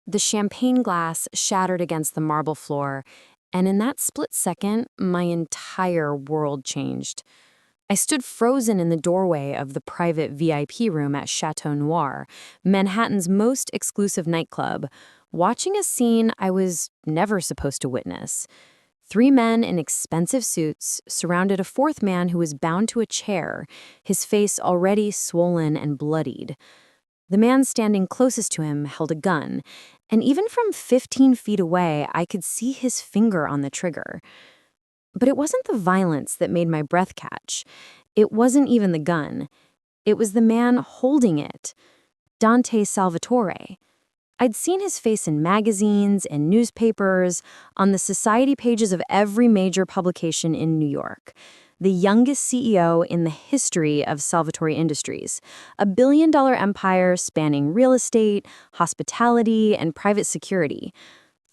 The champagne glass shattered against the marble floor, and in that split second, my entire world changed. I stood frozen in the doorway of the private VIP room at Chateau Noir, Manhattan's most exclusive nightclub, watching a scene I was never supposed to witness. Three men in expensive suits surrounded a fourth man who was bound to a chair, his face already swollen and bloodied. The man standing closest to him held a gun, and even from 15 feet away, I could see his finger on the trigger. But it wasn't the violence that made my breath catch. It wasn't even the gun. It was the man holding it, Dante Salvatore. I'd seen his face in magazines and newspapers, on the society pages of every major publication in New York. The youngest CEO in the history of Salvatore Industries, a billion-dollar empire spanning real estate, hospitality, and private security.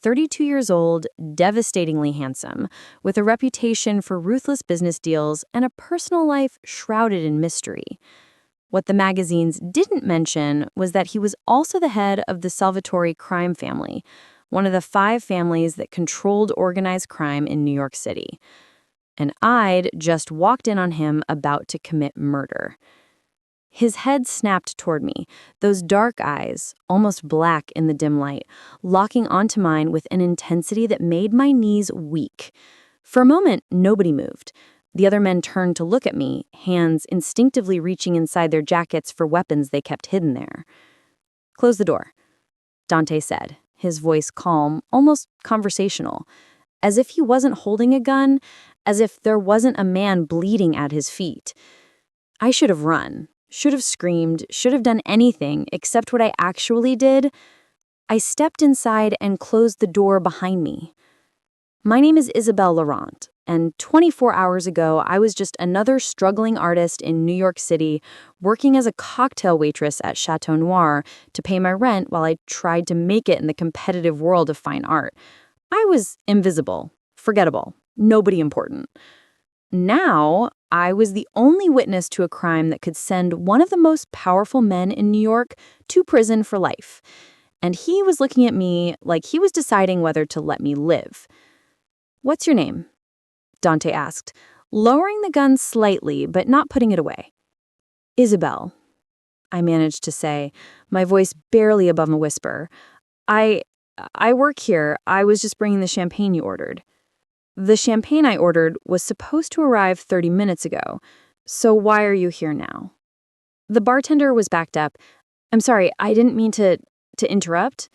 32 years old, devastatingly handsome, with a reputation for ruthless business deals and a personal life shrouded in mystery. What the magazines didn't mention was that he was also the head of the Salvatore crime family, one of the 5 families that controlled organized crime in New York City. And I'd just walked in on him about to commit murder. His head snapped toward me, those dark eyes, almost black in the dim light, locking onto mine with an intensity that made my knees weak. For a moment, nobody moved. The other men turned to look at me, hands instinctively reaching inside their jackets for weapons they kept hidden there. "Close the door," Dante said, his voice calm, almost conversational, as if he wasn't holding a gun, as if there wasn't a man bleeding at his feet. I should have run, should have screamed, should have done anything except what I actually did. I stepped inside and closed the door behind me. My name is Isabelle Laurent, and 24 hours ago, I was just another struggling artist in New York City, working as a cocktail waitress at Chateau Noir to pay my rent while I tried to make it in the competitive world of fine art. I was invisible, forgettable, nobody important. Now, I was the only witness to a crime that could send one of the most powerful men in New York to prison for life. And he was looking at me like he was deciding whether to let me live. "What's your name?" Dante asked, lowering the gun slightly but not putting it away. "Isabelle," I managed to say, my voice barely above a whisper. I work here. I was just bringing the champagne you ordered." "The champagne I ordered was supposed to arrive 30 minutes ago. So why are you here now?" The bartender was backed up. "I'm sorry, I didn't mean to interrupt.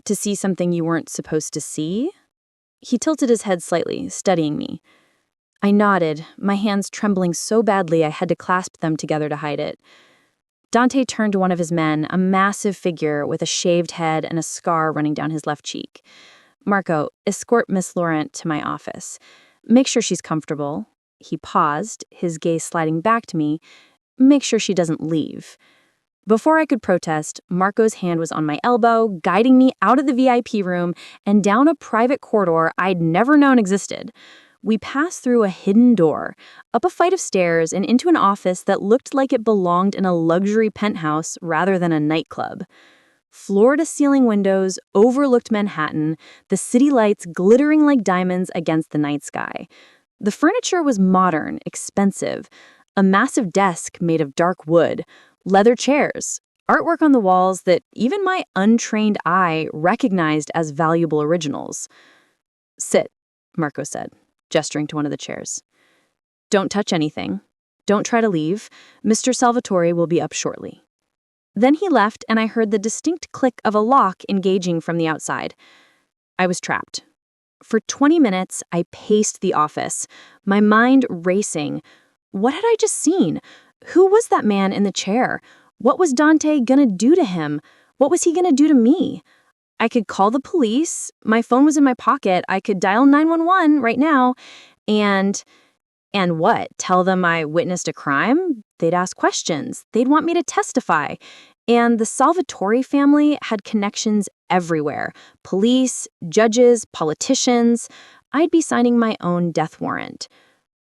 To see something you weren't supposed to see?" He tilted his head slightly, studying me. I nodded, my hands trembling so badly I had to clasp them together to hide it. Dante turned to one of his men, a massive figure with a shaved head and a scar running down his left cheek. "Marco, escort Miss Laurent to my office. Make sure she's comfortable." He paused, his gaze sliding back to me. "Make sure she doesn't leave." Before I could protest, Marco's hand was on my elbow, guiding me out of the VIP room and down a private corridor I'd never known existed. We passed through a hidden door, up a flight of stairs, and into an office that looked like it belonged in a luxury penthouse rather than a nightclub. Floor-to-ceiling windows overlooked Manhattan, the city lights glittering like diamonds against the night sky. The furniture was modern, expensive. A massive desk made of dark wood, leather chairs, artwork on the walls that even my untrained eye recognized as valuable originals. "Sit," Marco said, gesturing to one of the chairs. "Don't touch anything. Don't try to leave. Mr. Salvatore will be up shortly." Then he left, and I heard the distinct click of a lock engaging from the outside. I was trapped. For 20 minutes, I paced the office, my mind racing. What had I just seen? Who was that man in the chair? What was Dante gonna do to him? What was he gonna do to me? I could call the police. My phone was in my pocket. I could dial 911 right now. And what? Tell them I witnessed a crime? They'd ask questions. They'd want me to testify. And the Salvatore family had connections everywhere. Police, judges, politicians. I'd be signing my own death warrant.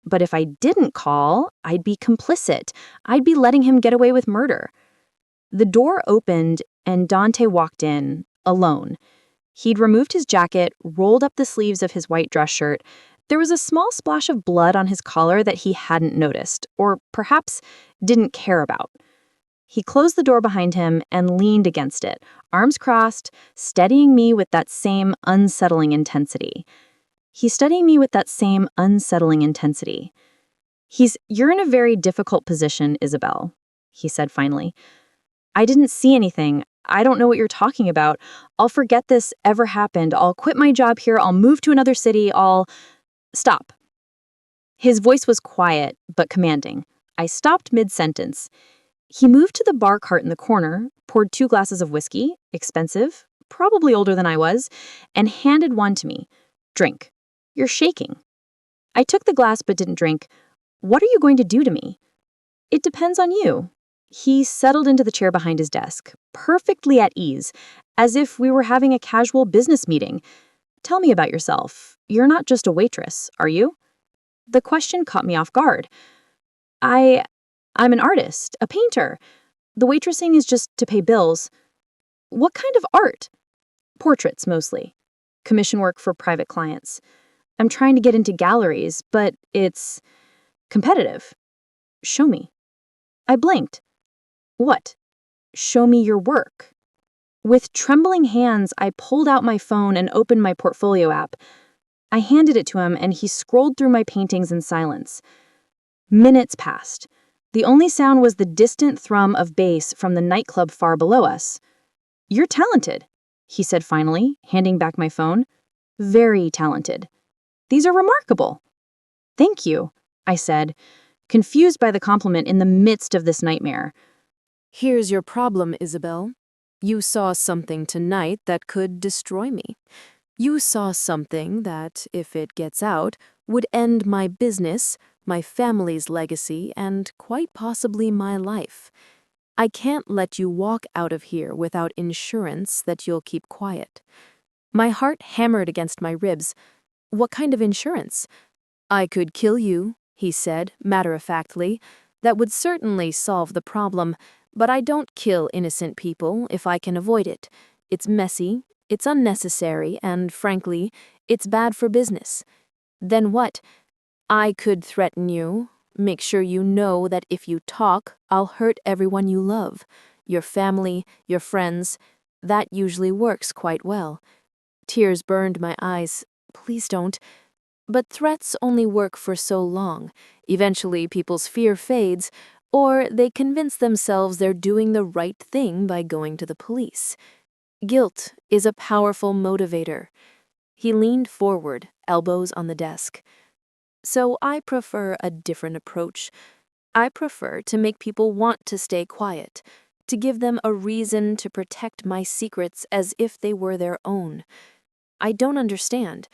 But if I didn't call, I'd be complicit. I'd be letting him get away with murder. The door opened and Dante walked in, alone. He'd removed his jacket, rolled up the sleeves of his white dress shirt. There was a small splash of blood on his collar that he hadn't noticed, or perhaps didn't care about. He closed the door behind him and leaned against it, arms crossed, steadying me with that same unsettling intensity. You're in a very difficult position, Isabelle, he said finally. I didn't see anything. I don't know what you're talking about. I'll forget this ever happened. I'll quit my job here. I'll move to another city. Stop. His voice was quiet, but commanding. I stopped mid-sentence. He moved to the bar cart in the corner, poured 2 glasses of whiskey, expensive, probably older than I was, and handed one to me. Drink. You're shaking. I took the glass but didn't drink. What are you going to do to me? It depends on you. He settled into the chair behind his desk, perfectly at ease, as if we were having a casual business meeting. Tell me about yourself. You're not just a waitress, are you? The question caught me off guard. I'm an artist, a painter. The waitressing is just to pay bills. What kind of art? Portraits, mostly. Commission work for private clients. I'm trying to get into galleries, but it's competitive. Show me. I blinked. What? Show me your work. With trembling hands, I pulled out my phone and opened my portfolio app. I handed it to him, and he scrolled through my paintings in silence. Minutes passed. The only sound was the distant thrum of bass from the nightclub far below us. You're talented, he said finally, handing back my phone. Very talented. These are remarkable. Thank you, I said, confused by the compliment in the midst of this nightmare. Here's your problem, Isabelle. You saw something tonight that could destroy me. You saw something that, if it gets out, would end my business, my family's legacy, and quite possibly my life. I can't let you walk out of here without insurance that you'll keep quiet. My heart hammered against my ribs. What kind of insurance? I could kill you, he said, matter-of-factly. That would certainly solve the problem, but I don't kill innocent people if I can avoid it. It's messy, it's unnecessary, and frankly, it's bad for business. Then what? I could threaten you, make sure you know that if you talk, I'll hurt everyone you love. Your family, your friends. That usually works quite well. Tears burned my eyes. Please don't. But threats only work for so long. Eventually, people's fear fades, or they convince themselves they're doing the right thing by going to the police. Guilt is a powerful motivator. He leaned forward, elbows on the desk. So I prefer a different approach. I prefer to make people want to stay quiet, to give them a reason to protect my secrets as if they were their own. I don't understand.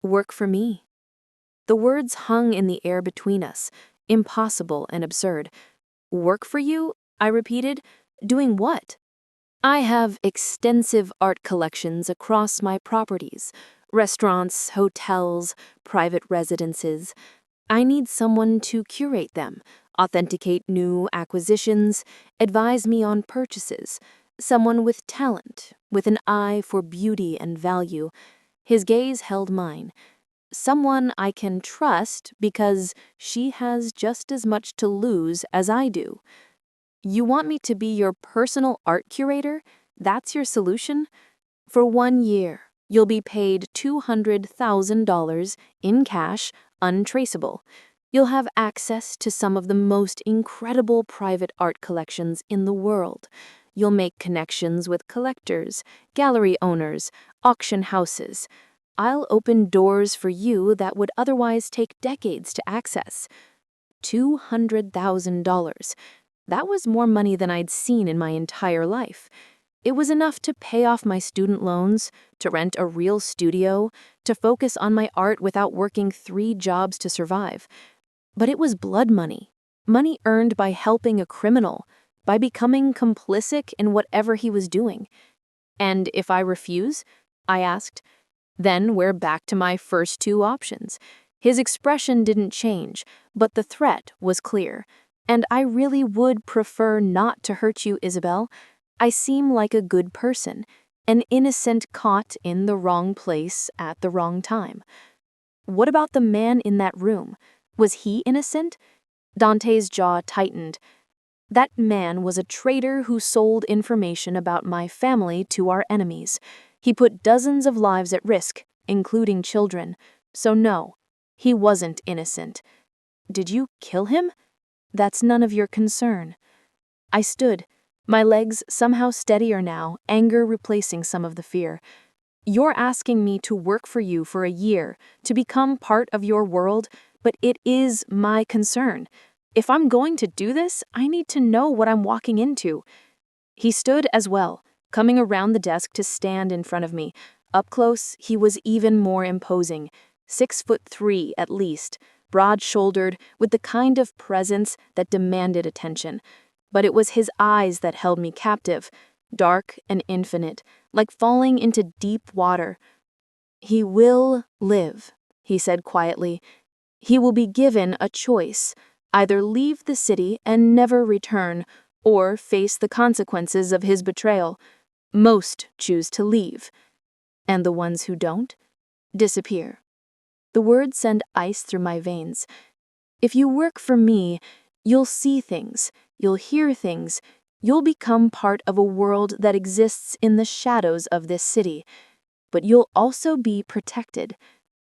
Work for me. The words hung in the air between us, impossible and absurd. Work for you? I repeated. Doing what? I have extensive art collections across my properties. Restaurants, hotels, private residences. I need someone to curate them, authenticate new acquisitions, advise me on purchases. Someone with talent, with an eye for beauty and value. His gaze held mine. Someone I can trust because she has just as much to lose as I do. You want me to be your personal art curator? That's your solution? For 1 year, you'll be paid $200,000 in cash, untraceable. You'll have access to some of the most incredible private art collections in the world. You'll make connections with collectors, gallery owners, auction houses. I'll open doors for you that would otherwise take decades to access. $200,000. That was more money than I'd seen in my entire life. It was enough to pay off my student loans, to rent a real studio, to focus on my art without working 3 jobs to survive. But it was blood money. Money earned by helping a criminal, by becoming complicit in whatever he was doing. And if I refuse? I asked. Then we're back to my first 2 options. His expression didn't change, but the threat was clear. And I really would prefer not to hurt you, Isabelle. I seem like a good person. An innocent caught in the wrong place at the wrong time. What about the man in that room? Was he innocent? Dante's jaw tightened. That man was a traitor who sold information about my family to our enemies. He put dozens of lives at risk, including children. So no, he wasn't innocent. Did you kill him? That's none of your concern. I stood, my legs somehow steadier now, anger replacing some of the fear. You're asking me to work for you for a year, to become part of your world, but it is my concern. If I'm going to do this, I need to know what I'm walking into. He stood as well, coming around the desk to stand in front of me. Up close, he was even more imposing. 6'3" at least, broad-shouldered, with the kind of presence that demanded attention. But it was his eyes that held me captive, dark and infinite, like falling into deep water. He will live, he said quietly. He will be given a choice. Either leave the city and never return, or face the consequences of his betrayal. Most choose to leave. And the ones who don't? Disappear. The words send ice through my veins. If you work for me, you'll see things, you'll hear things, you'll become part of a world that exists in the shadows of this city. But you'll also be protected.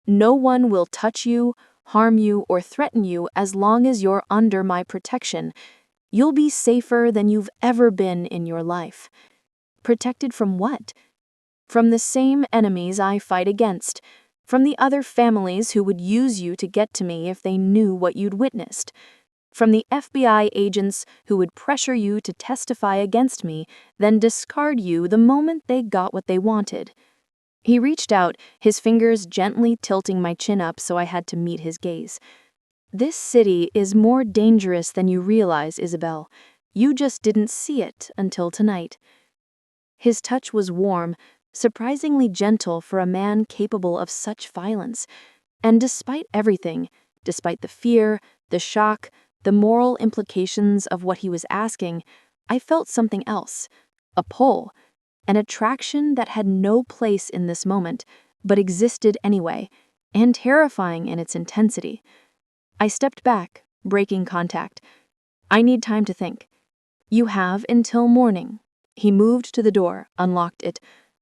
No one will touch you, harm you, or threaten you as long as you're under my protection. You'll be safer than you've ever been in your life. Protected from what? From the same enemies I fight against. From the other families who would use you to get to me if they knew what you'd witnessed. From the FBI agents who would pressure you to testify against me, then discard you the moment they got what they wanted. He reached out, his fingers gently tilting my chin up so I had to meet his gaze. This city is more dangerous than you realize, Isabelle. You just didn't see it until tonight. His touch was warm, surprisingly gentle for a man capable of such violence. And despite everything, despite the fear, the shock, the moral implications of what he was asking, I felt something else, a pull. An attraction that had no place in this moment, but existed anyway, and terrifying in its intensity. I stepped back, breaking contact. I need time to think. You have until morning. He moved to the door, unlocked it.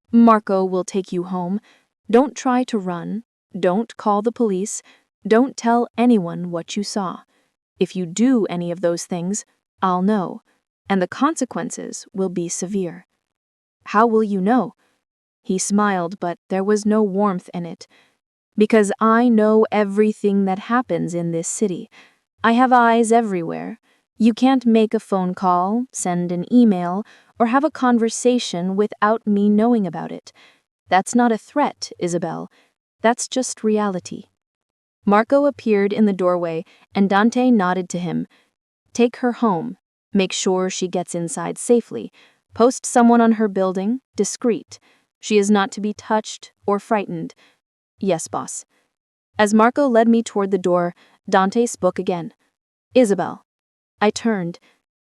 Marco will take you home. Don't try to run. Don't call the police. Don't tell anyone what you saw. If you do any of those things, I'll know, and the consequences will be severe. How will you know? He smiled, but there was no warmth in it. Because I know everything that happens in this city. I have eyes everywhere. You can't make a phone call, send an email, or have a conversation without me knowing about it. That's not a threat, Isabelle. That's just reality. Marco appeared in the doorway, and Dante nodded to him. Take her home. Make sure she gets inside safely. Post someone on her building, discreet. She is not to be touched or frightened. Yes, boss. As Marco led me toward the door, Dante spoke again. Isabelle. I turned.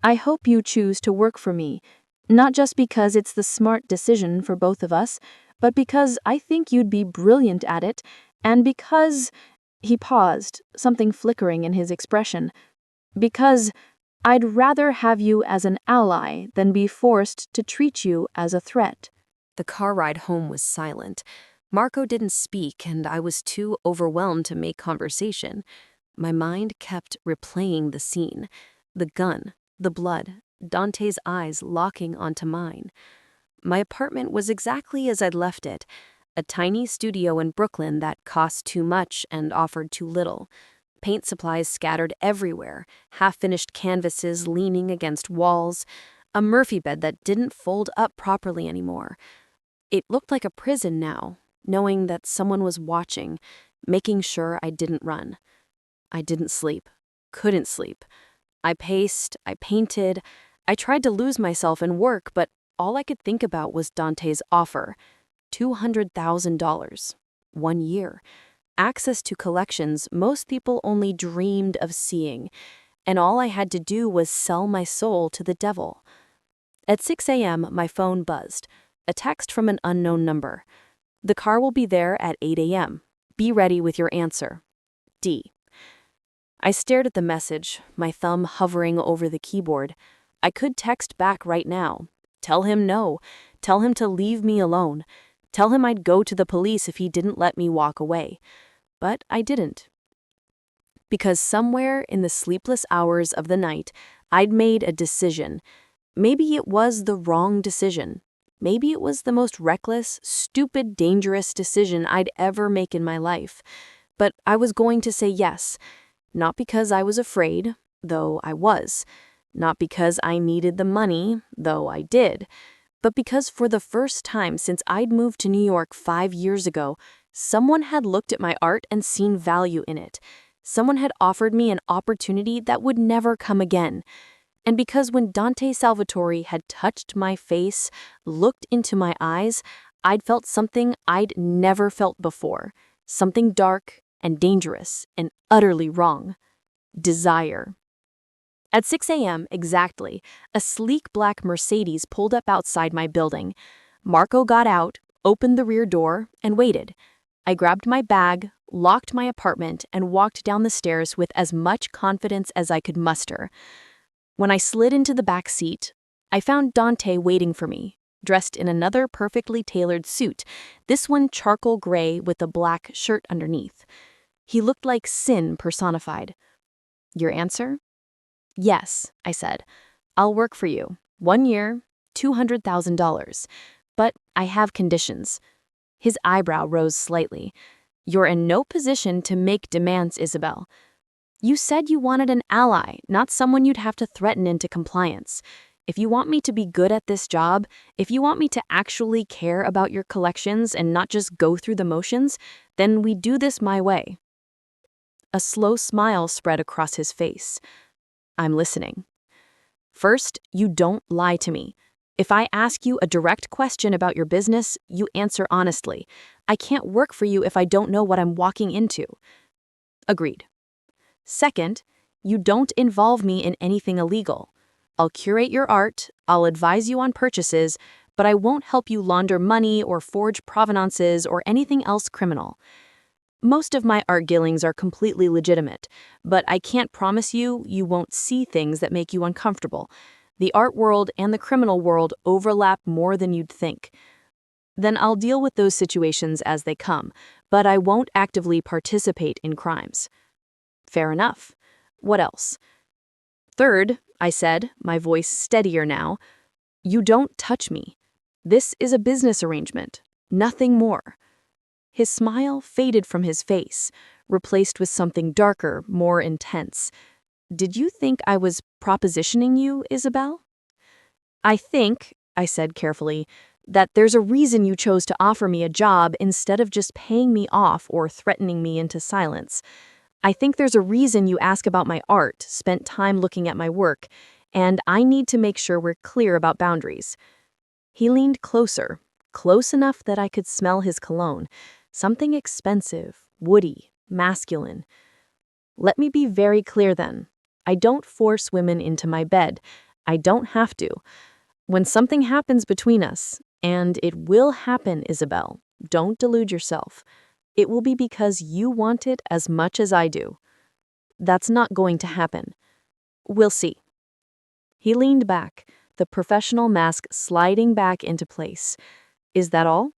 I hope you choose to work for me, not just because it's the smart decision for both of us, but because I think you'd be brilliant at it, and because... He paused, something flickering in his expression. Because I'd rather have you as an ally than be forced to treat you as a threat. The car ride home was silent. Marco didn't speak, and I was too overwhelmed to make conversation. My mind kept replaying the scene. The gun, the blood, Dante's eyes locking onto mine. My apartment was exactly as I'd left it. A tiny studio in Brooklyn that cost too much and offered too little. Paint supplies scattered everywhere, half-finished canvases leaning against walls, a Murphy bed that didn't fold up properly anymore. It looked like a prison now, knowing that someone was watching, making sure I didn't run. I didn't sleep, couldn't sleep. I paced, I painted, I tried to lose myself in work, but all I could think about was Dante's offer. $200,000. 1 year. Access to collections most people only dreamed of seeing, and all I had to do was sell my soul to the devil. At 6 a.m., my phone buzzed. a text from an unknown number. The car will be there at 8 a.m. Be ready with your answer. D. I stared at the message, my thumb hovering over the keyboard. I could text back right now. Tell him no. Tell him to leave me alone. Tell him I'd go to the police if he didn't let me walk away. But I didn't. Because somewhere in the sleepless hours of the night, I'd made a decision. Maybe it was the wrong decision. Maybe it was the most reckless, stupid, dangerous decision I'd ever make in my life. But I was going to say yes. Not because I was afraid, though I was. Not because I needed the money, though I did. But because for the first time since I'd moved to New York 5 years ago, someone had looked at my art and seen value in it. Someone had offered me an opportunity that would never come again. And because when Dante Salvatore had touched my face, looked into my eyes, I'd felt something I'd never felt before. Something dark and dangerous and utterly wrong. Desire. At 6 a.m. exactly, a sleek black Mercedes pulled up outside my building. Marco got out, opened the rear door, and waited. I grabbed my bag, locked my apartment, and walked down the stairs with as much confidence as I could muster. When I slid into the back seat, I found Dante waiting for me, dressed in another perfectly tailored suit, this one charcoal gray with a black shirt underneath. He looked like sin personified. Your answer? Yes, I said. I'll work for you. 1 year, $200,000. But I have conditions. His eyebrow rose slightly. You're in no position to make demands, Isabelle. You said you wanted an ally, not someone you'd have to threaten into compliance. If you want me to be good at this job, if you want me to actually care about your collections and not just go through the motions, then we do this my way. A slow smile spread across his face. I'm listening. First, you don't lie to me. If I ask you a direct question about your business, you answer honestly. I can't work for you if I don't know what I'm walking into. Agreed. Second, you don't involve me in anything illegal. I'll curate your art, I'll advise you on purchases, but I won't help you launder money or forge provenances or anything else criminal. Most of my art dealings are completely legitimate, but I can't promise you won't see things that make you uncomfortable. The art world and the criminal world overlap more than you'd think. Then I'll deal with those situations as they come, but I won't actively participate in crimes. Fair enough. What else? Third, I said, my voice steadier now, you don't touch me. This is a business arrangement, nothing more. His smile faded from his face, replaced with something darker, more intense. Did you think I was propositioning you, Isabelle? I think, I said carefully, that there's a reason you chose to offer me a job instead of just paying me off or threatening me into silence. I think there's a reason you ask about my art, spent time looking at my work, and I need to make sure we're clear about boundaries. He leaned closer, close enough that I could smell his cologne, something expensive, woody, masculine. Let me be very clear then. I don't force women into my bed. I don't have to. When something happens between us, and it will happen, Isabelle, don't delude yourself. It will be because you want it as much as I do. That's not going to happen. We'll see. He leaned back, the professional mask sliding back into place. Is that all?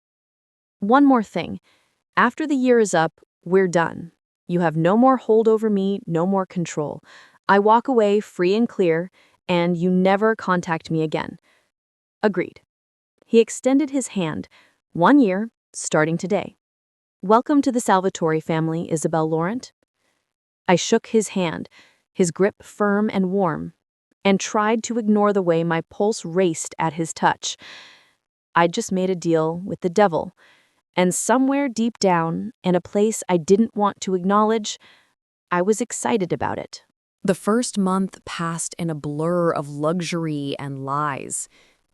One more thing. After the year is up, we're done. You have no more hold over me, no more control. I walk away free and clear, and you never contact me again. Agreed. He extended his hand. 1 year, starting today. Welcome to the Salvatore family, Isabelle Laurent. I shook his hand, his grip firm and warm, and tried to ignore the way my pulse raced at his touch. I'd just made a deal with the devil, and somewhere deep down, in a place I didn't want to acknowledge, I was excited about it. The first month passed in a blur of luxury and lies.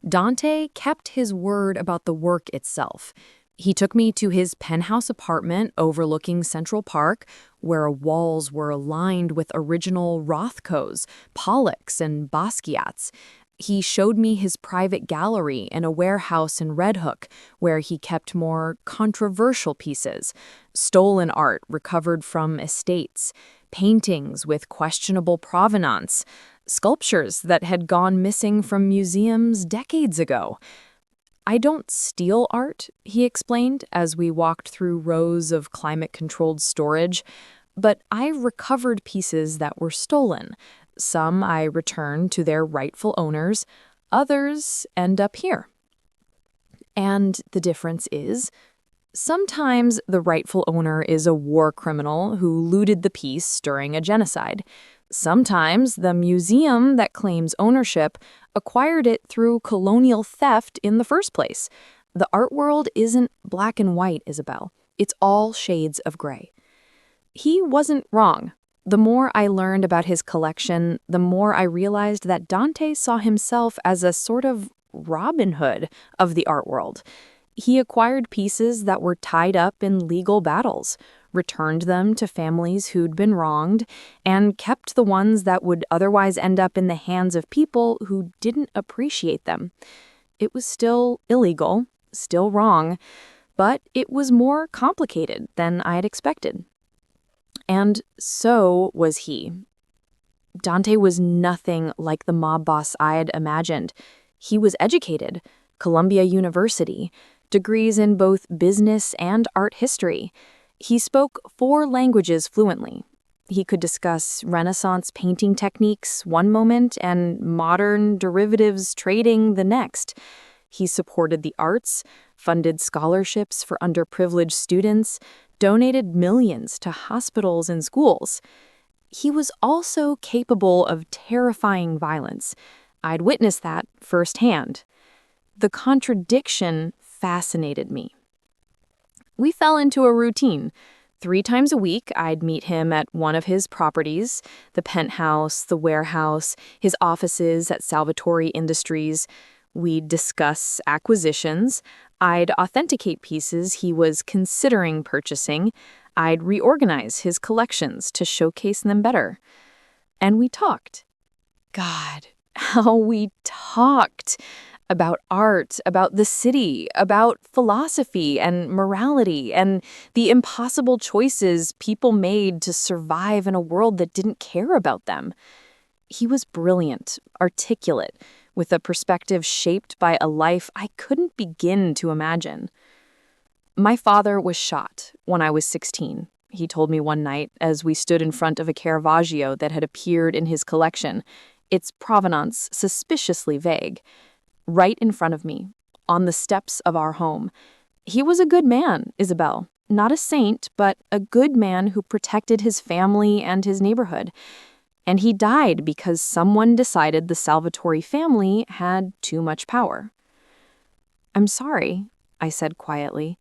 Dante kept his word about the work itself. He took me to his penthouse apartment overlooking Central Park, where walls were lined with original Rothkos, Pollocks, and Basquiats. He showed me his private gallery in a warehouse in Red Hook, where he kept more controversial pieces, stolen art recovered from estates, paintings with questionable provenance, sculptures that had gone missing from museums decades ago. I don't steal art, he explained as we walked through rows of climate-controlled storage, but I recovered pieces that were stolen. Some I return to their rightful owners, others end up here. And the difference is, sometimes the rightful owner is a war criminal who looted the piece during a genocide. Sometimes the museum that claims ownership acquired it through colonial theft in the first place. The art world isn't black and white, Isabelle. It's all shades of gray. He wasn't wrong. The more I learned about his collection, the more I realized that Dante saw himself as a sort of Robin Hood of the art world. He acquired pieces that were tied up in legal battles, returned them to families who'd been wronged, and kept the ones that would otherwise end up in the hands of people who didn't appreciate them. It was still illegal, still wrong, but it was more complicated than I had expected. And so was he. Dante was nothing like the mob boss I had imagined. He was educated, Columbia University, degrees in both business and art history. He spoke 4 languages fluently. He could discuss Renaissance painting techniques one moment and modern derivatives trading the next. He supported the arts, funded scholarships for underprivileged students, donated millions to hospitals and schools. He was also capable of terrifying violence. I'd witnessed that firsthand. The contradiction fascinated me. We fell into a routine. 3 times a week, I'd meet him at one of his properties, the penthouse, the warehouse, his offices at Salvatore Industries. We'd discuss acquisitions. I'd authenticate pieces he was considering purchasing. I'd reorganize his collections to showcase them better. And we talked. God, how we talked about art, about the city, about philosophy and morality, and the impossible choices people made to survive in a world that didn't care about them. He was brilliant, articulate, with a perspective shaped by a life I couldn't begin to imagine. My father was shot when I was 16, he told me one night as we stood in front of a Caravaggio that had appeared in his collection, its provenance suspiciously vague. Right in front of me, on the steps of our home. He was a good man, Isabelle. Not a saint, but a good man who protected his family and his neighborhood. And he died because someone decided the Salvatore family had too much power. I'm sorry, I said quietly.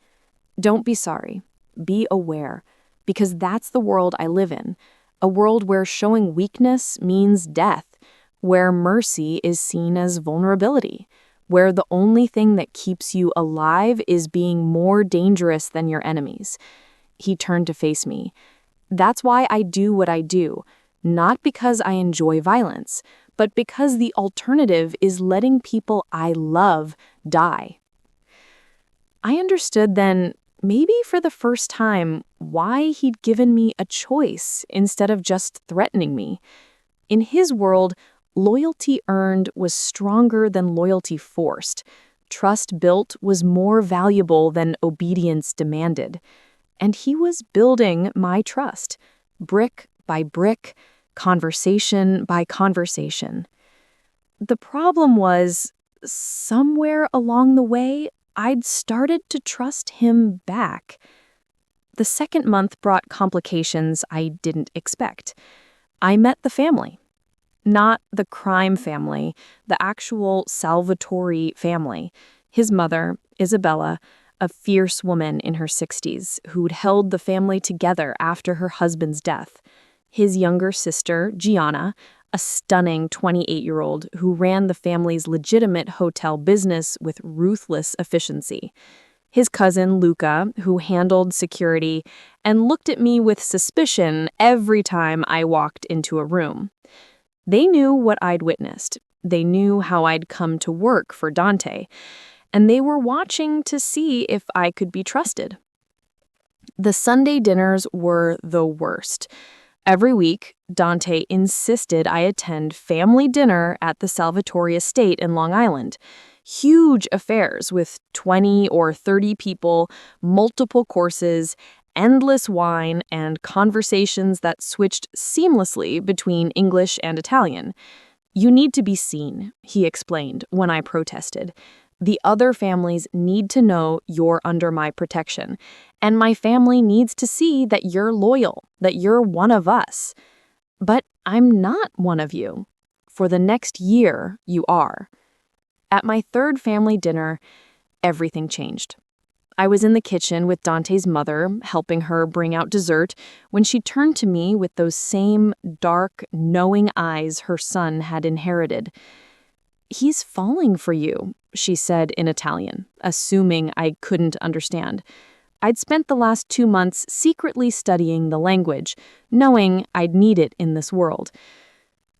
Don't be sorry. Be aware. Because that's the world I live in. A world where showing weakness means death. Where mercy is seen as vulnerability. Where the only thing that keeps you alive is being more dangerous than your enemies. He turned to face me. That's why I do what I do. Not because I enjoy violence, but because the alternative is letting people I love die. I understood then, maybe for the first time, why he'd given me a choice instead of just threatening me. In his world, loyalty earned was stronger than loyalty forced. Trust built was more valuable than obedience demanded. And he was building my trust, brick by brick, conversation by conversation. The problem was, somewhere along the way, I'd started to trust him back. The second month brought complications I didn't expect. I met the family. Not the crime family, the actual Salvatore family. His mother, Isabelle, a fierce woman in her 60s who'd held the family together after her husband's death. His younger sister, Gianna, a stunning 28-year-old who ran the family's legitimate hotel business with ruthless efficiency. His cousin, Luca, who handled security and looked at me with suspicion every time I walked into a room. They knew what I'd witnessed. They knew how I'd come to work for Dante, and they were watching to see if I could be trusted. The Sunday dinners were the worst. Every week, Dante insisted I attend family dinner at the Salvatore estate in Long Island. Huge affairs with 20 or 30 people, multiple courses, endless wine, and conversations that switched seamlessly between English and Italian. You need to be seen, he explained when I protested. The other families need to know you're under my protection, and my family needs to see that you're loyal, that you're one of us. But I'm not one of you. For the next year, you are. At my third family dinner, everything changed. I was in the kitchen with Dante's mother, helping her bring out dessert, when she turned to me with those same dark, knowing eyes her son had inherited. "He's falling for you," she said in Italian, assuming I couldn't understand. I'd spent the last 2 months secretly studying the language, knowing I'd need it in this world.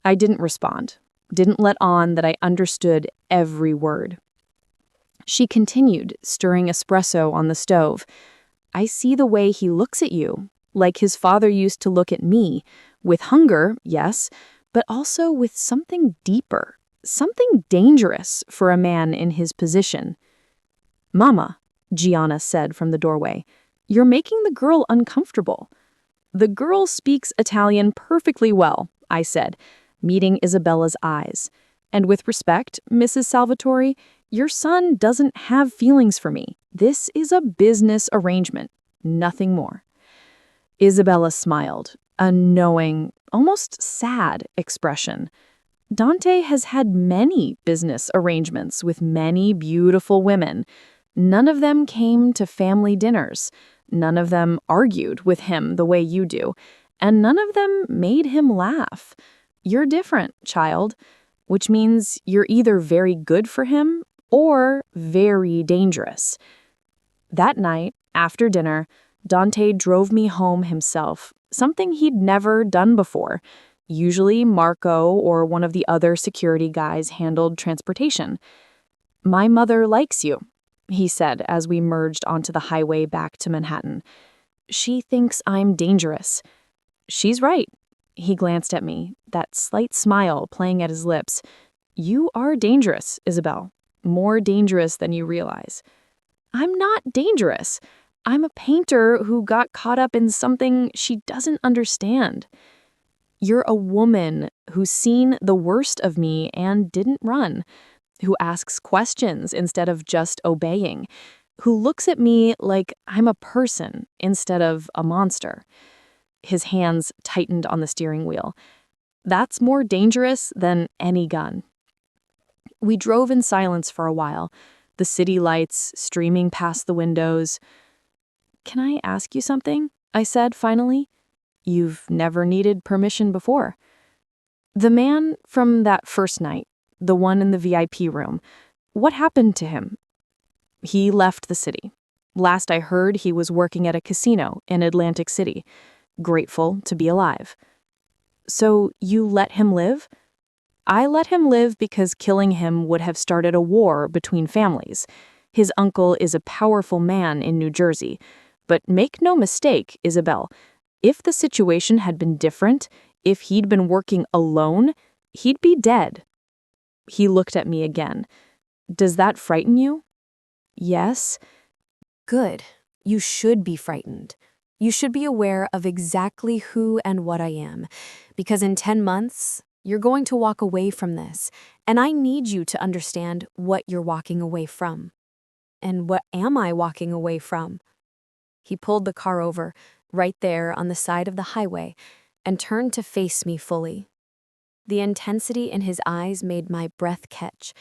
I didn't respond, didn't let on that I understood every word. She continued, stirring espresso on the stove. "I see the way he looks at you, like his father used to look at me, with hunger, yes, but also with something deeper, something dangerous for a man in his position." "Mama," Gianna said from the doorway, "you're making the girl uncomfortable." "The girl speaks Italian perfectly well," I said, meeting Isabella's eyes. "And with respect, Mrs. Salvatore, your son doesn't have feelings for me. This is a business arrangement, nothing more." Isabella smiled, a knowing, almost sad expression. Dante has had many business arrangements with many beautiful women. None of them came to family dinners. None of them argued with him the way you do. And none of them made him laugh. You're different, child, which means you're either very good for him or very dangerous. That night, after dinner, Dante drove me home himself, something he'd never done before. Usually Marco or one of the other security guys handled transportation. "My mother likes you," he said as we merged onto the highway back to Manhattan. "She thinks I'm dangerous." "She's right." He glanced at me, that slight smile playing at his lips. "You are dangerous, Isabelle. More dangerous than you realize." "I'm not dangerous. I'm a painter who got caught up in something she doesn't understand." "You're a woman who's seen the worst of me and didn't run, who asks questions instead of just obeying, who looks at me like I'm a person instead of a monster." His hands tightened on the steering wheel. "That's more dangerous than any gun." We drove in silence for a while, the city lights streaming past the windows. "Can I ask you something?" I said finally. "You've never needed permission before." "The man from that first night, the one in the VIP room, what happened to him?" "He left the city. Last I heard, he was working at a casino in Atlantic City, grateful to be alive." "So you let him live?" "I let him live because killing him would have started a war between families. His uncle is a powerful man in New Jersey. But make no mistake, Isabelle, if the situation had been different, if he'd been working alone, he'd be dead." He looked at me again. "Does that frighten you?" "Yes." "Good. You should be frightened. You should be aware of exactly who and what I am, because in 10 months, you're going to walk away from this, and I need you to understand what you're walking away from." "And what am I walking away from?" He pulled the car over, right there on the side of the highway, and turned to face me fully. The intensity in his eyes made my breath catch.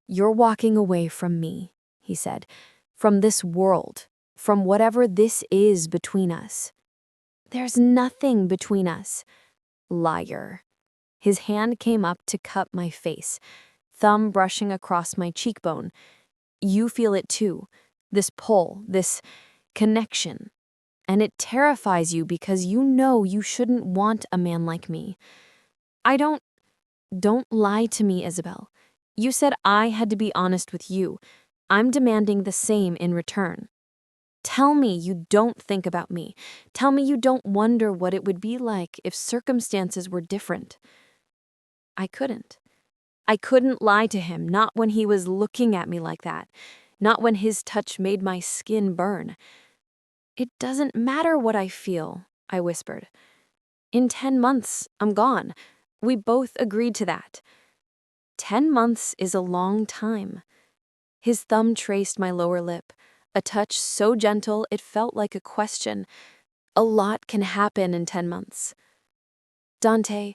"You're walking away from me," he said, "from this world, from whatever this is between us." "There's nothing between us." "Liar." His hand came up to cup my face, thumb brushing across my cheekbone. "You feel it too, this pull, this connection. And it terrifies you because you know you shouldn't want a man like me." I don't Don't lie to me, Isabelle. You said I had to be honest with you. I'm demanding the same in return. Tell me you don't think about me. Tell me you don't wonder what it would be like if circumstances were different. I couldn't. I couldn't lie to him, not when he was looking at me like that, not when his touch made my skin burn. It doesn't matter what I feel, I whispered. In 10 months, I'm gone. We both agreed to that. 10 months is a long time. His thumb traced my lower lip, a touch so gentle it felt like a question. A lot can happen in 10 months. Dante,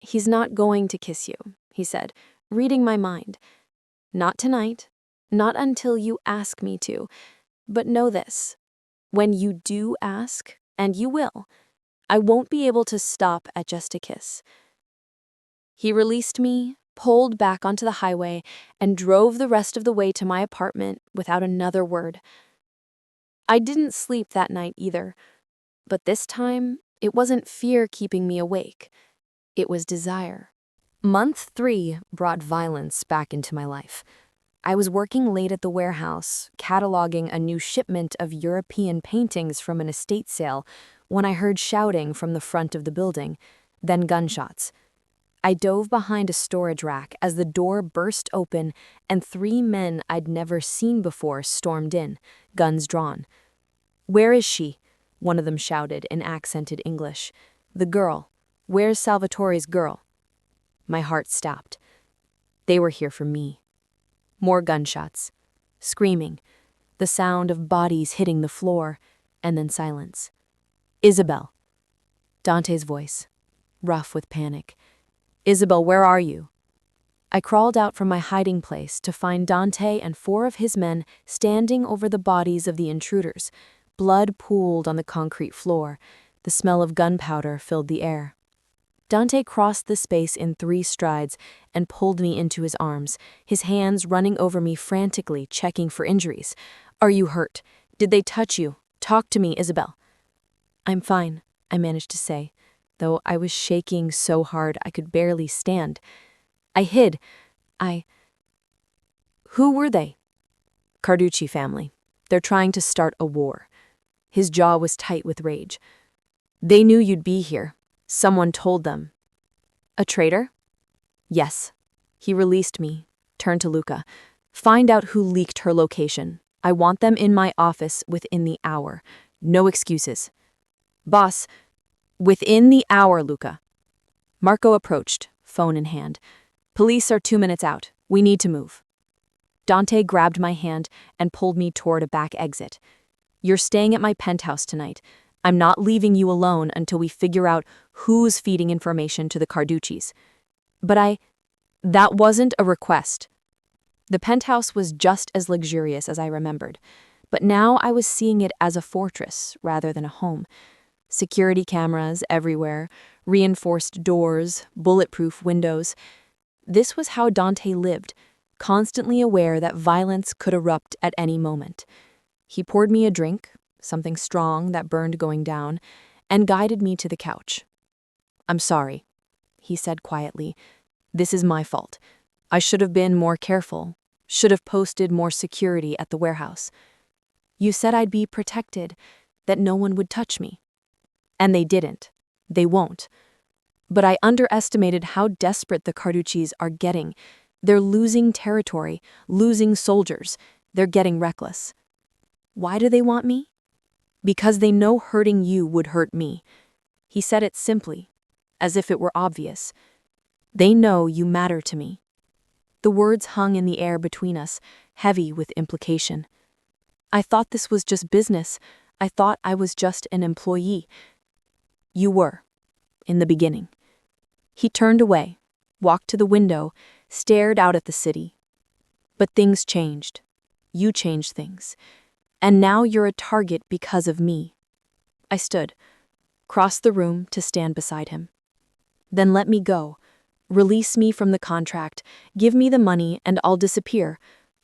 he's not going to kiss you, he said, reading my mind. Not tonight, not until you ask me to. But know this, when you do ask, and you will, I won't be able to stop at just a kiss. He released me, pulled back onto the highway, and drove the rest of the way to my apartment without another word. I didn't sleep that night either, but this time, it wasn't fear keeping me awake. It was desire. Month 3 brought violence back into my life. I was working late at the warehouse, cataloging a new shipment of European paintings from an estate sale, when I heard shouting from the front of the building, then gunshots. I dove behind a storage rack as the door burst open and 3 men I'd never seen before stormed in, guns drawn. "Where is she?" one of them shouted in accented English. "The girl. Where's Salvatore's girl?" My heart stopped. They were here for me. More gunshots. Screaming. The sound of bodies hitting the floor, and then silence. "Isabelle." Dante's voice, rough with panic. "Isabelle, where are you?" I crawled out from my hiding place to find Dante and 4 of his men standing over the bodies of the intruders. Blood pooled on the concrete floor. The smell of gunpowder filled the air. Dante crossed the space in 3 strides and pulled me into his arms, his hands running over me frantically, checking for injuries. "Are you hurt? Did they touch you? Talk to me, Isabelle." "I'm fine," I managed to say, though I was shaking so hard I could barely stand. I hid. Who were they?" "Carducci family. They're trying to start a war." His jaw was tight with rage. "They knew you'd be here. Someone told them." "A traitor?" "Yes." He released me, turned to Luca. "Find out who leaked her location. I want them in my office within the hour. No excuses." "Boss, within the hour, Luca." Marco approached, phone in hand. "Police are 2 minutes out. We need to move." Dante grabbed my hand and pulled me toward a back exit. "You're staying at my penthouse tonight. I'm not leaving you alone until we figure out who's feeding information to the Carduccis." "But that wasn't a request." The penthouse was just as luxurious as I remembered, but now I was seeing it as a fortress rather than a home. Security cameras everywhere, reinforced doors, bulletproof windows. This was how Dante lived, constantly aware that violence could erupt at any moment. He poured me a drink, something strong that burned going down, and guided me to the couch. "I'm sorry," he said quietly. "This is my fault. I should have been more careful, should have posted more security at the warehouse. You said I'd be protected, that no one would touch me. And they didn't. They won't. But I underestimated how desperate the Carduccis are getting. They're losing territory, losing soldiers. They're getting reckless. Why do they want me? Because they know hurting you would hurt me." He said it simply, as if it were obvious. "They know you matter to me." The words hung in the air between us, heavy with implication. I thought this was just business. I thought I was just an employee. "You were, in the beginning." He turned away, walked to the window, stared out at the city. "But things changed. You changed things. And now you're a target because of me." I stood, crossed the room to stand beside him. "Then let me go. Release me from the contract. Give me the money and I'll disappear.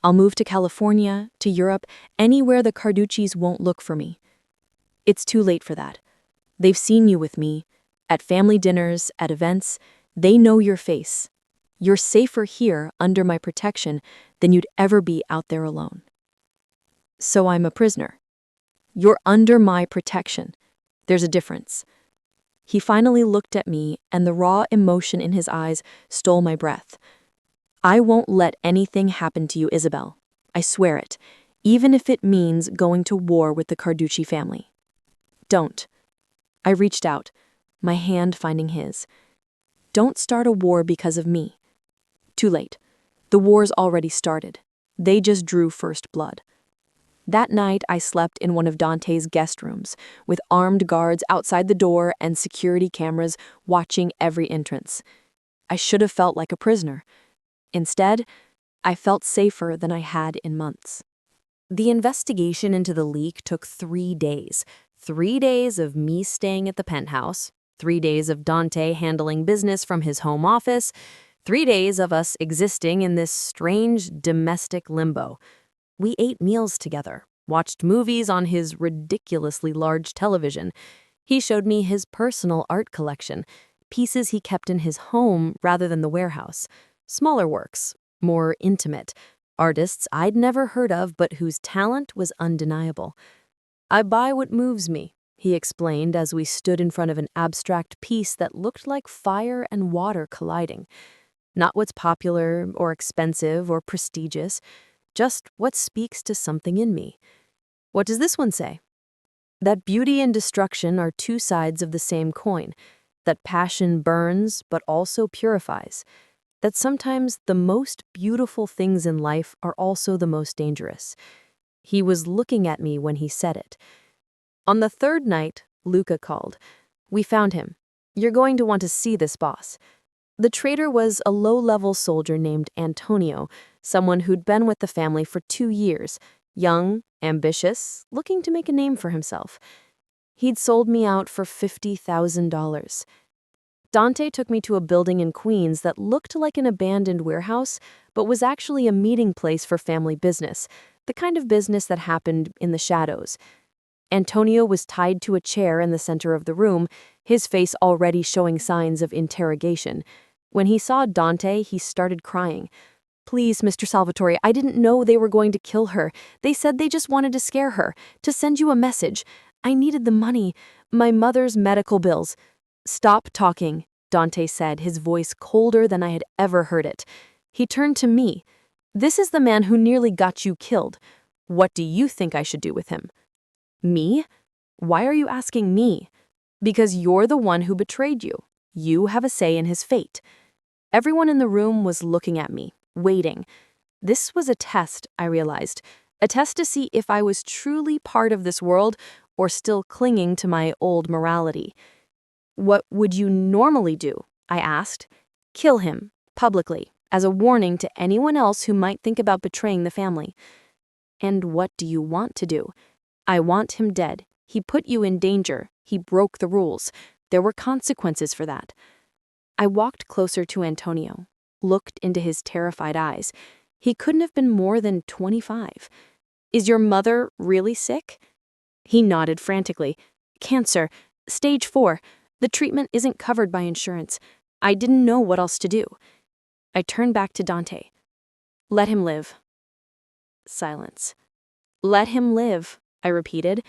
I'll move to California, to Europe, anywhere the Carduccis won't look for me." "It's too late for that. They've seen you with me, at family dinners, at events. They know your face. You're safer here under my protection than you'd ever be out there alone. So I'm a prisoner. You're under my protection. There's a difference. He finally looked at me, and the raw emotion in his eyes stole my breath. I won't let anything happen to you, Isabelle. I swear it, even if it means going to war with the Carducci family. Don't. I reached out, my hand finding his. Don't start a war because of me. Too late. The war's already started. They just drew first blood. That night, I slept in one of Dante's guest rooms, with armed guards outside the door and security cameras watching every entrance. I should have felt like a prisoner. Instead, I felt safer than I had in months. The investigation into the leak took 3 days. 3 days of me staying at the penthouse, 3 days of Dante handling business from his home office, 3 days of us existing in this strange domestic limbo. We ate meals together, watched movies on his ridiculously large television. He showed me his personal art collection, pieces he kept in his home rather than the warehouse. Smaller works, more intimate, artists I'd never heard of but whose talent was undeniable. I buy what moves me, he explained as we stood in front of an abstract piece that looked like fire and water colliding. Not what's popular or expensive or prestigious, just what speaks to something in me. What does this one say? That beauty and destruction are two sides of the same coin, that passion burns but also purifies, that sometimes the most beautiful things in life are also the most dangerous. He was looking at me when he said it. On the third night, Luca called. We found him. You're going to want to see this boss. The traitor was a low-level soldier named Antonio, someone who'd been with the family for 2 years, young, ambitious, looking to make a name for himself. He'd sold me out for $50,000. Dante took me to a building in Queens that looked like an abandoned warehouse, but was actually a meeting place for family business, the kind of business that happened in the shadows. Antonio was tied to a chair in the center of the room, his face already showing signs of interrogation. When he saw Dante, he started crying. Please, Mr. Salvatore, I didn't know they were going to kill her. They said they just wanted to scare her, to send you a message. I needed the money, my mother's medical bills. Stop talking, Dante said, his voice colder than I had ever heard it. He turned to me. This is the man who nearly got you killed. What do you think I should do with him? Me? Why are you asking me? Because you're the one who betrayed you. You have a say in his fate. Everyone in the room was looking at me, waiting. This was a test, I realized. A test to see if I was truly part of this world or still clinging to my old morality. What would you normally do? I asked. Kill him, publicly, as a warning to anyone else who might think about betraying the family. And what do you want to do? I want him dead. He put you in danger. He broke the rules. There were consequences for that. I walked closer to Antonio, looked into his terrified eyes. He couldn't have been more than 25. Is your mother really sick? He nodded frantically. Cancer, stage 4. The treatment isn't covered by insurance. I didn't know what else to do. I turned back to Dante. Let him live. Silence. Let him live, I repeated.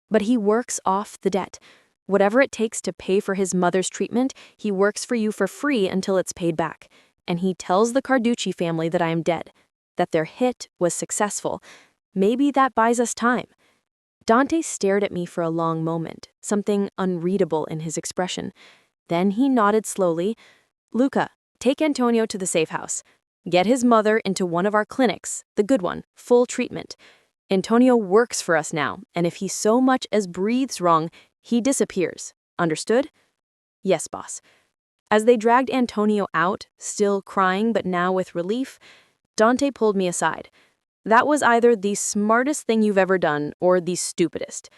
But he works off the debt. Whatever it takes to pay for his mother's treatment, he works for you for free until it's paid back. And he tells the Carducci family that I am dead, that their hit was successful. Maybe that buys us time. Dante stared at me for a long moment, something unreadable in his expression. Then he nodded slowly. Luca, take Antonio to the safe house. Get his mother into one of our clinics, the good one, full treatment. Antonio works for us now, and if he so much as breathes wrong, he disappears. Understood? Yes, boss. As they dragged Antonio out, still crying but now with relief, Dante pulled me aside. That was either the smartest thing you've ever done or the stupidest.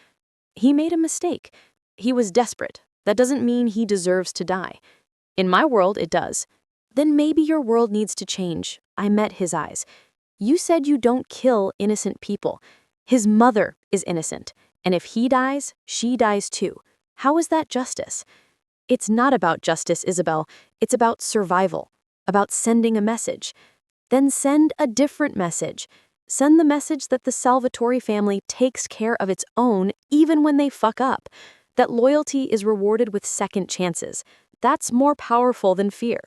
He made a mistake. He was desperate. That doesn't mean he deserves to die. In my world, it does. Then maybe your world needs to change. I met his eyes. You said you don't kill innocent people. His mother is innocent, and if he dies, she dies too. How is that justice? It's not about justice, Isabelle. It's about survival, about sending a message. Then send a different message. Send the message that the Salvatore family takes care of its own even when they fuck up, that loyalty is rewarded with second chances. That's more powerful than fear.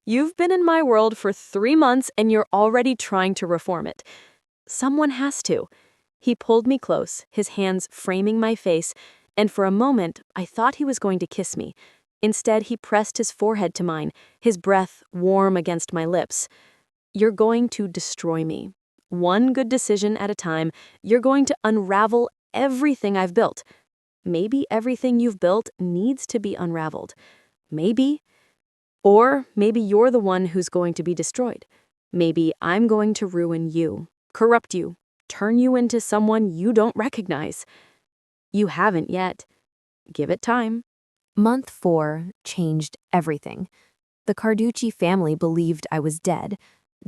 You've been in my world for 3 months and you're already trying to reform it. Someone has to. He pulled me close, his hands framing my face, and for a moment I thought he was going to kiss me. Instead, he pressed his forehead to mine, his breath warm against my lips. You're going to destroy me. One good decision at a time, you're going to unravel everything I've built. Maybe everything you've built needs to be unraveled. Maybe. Or maybe you're the one who's going to be destroyed. Maybe I'm going to ruin you, corrupt you, turn you into someone you don't recognize. You haven't yet. Give it time. Month 4 changed everything. The Carducci family believed I was dead.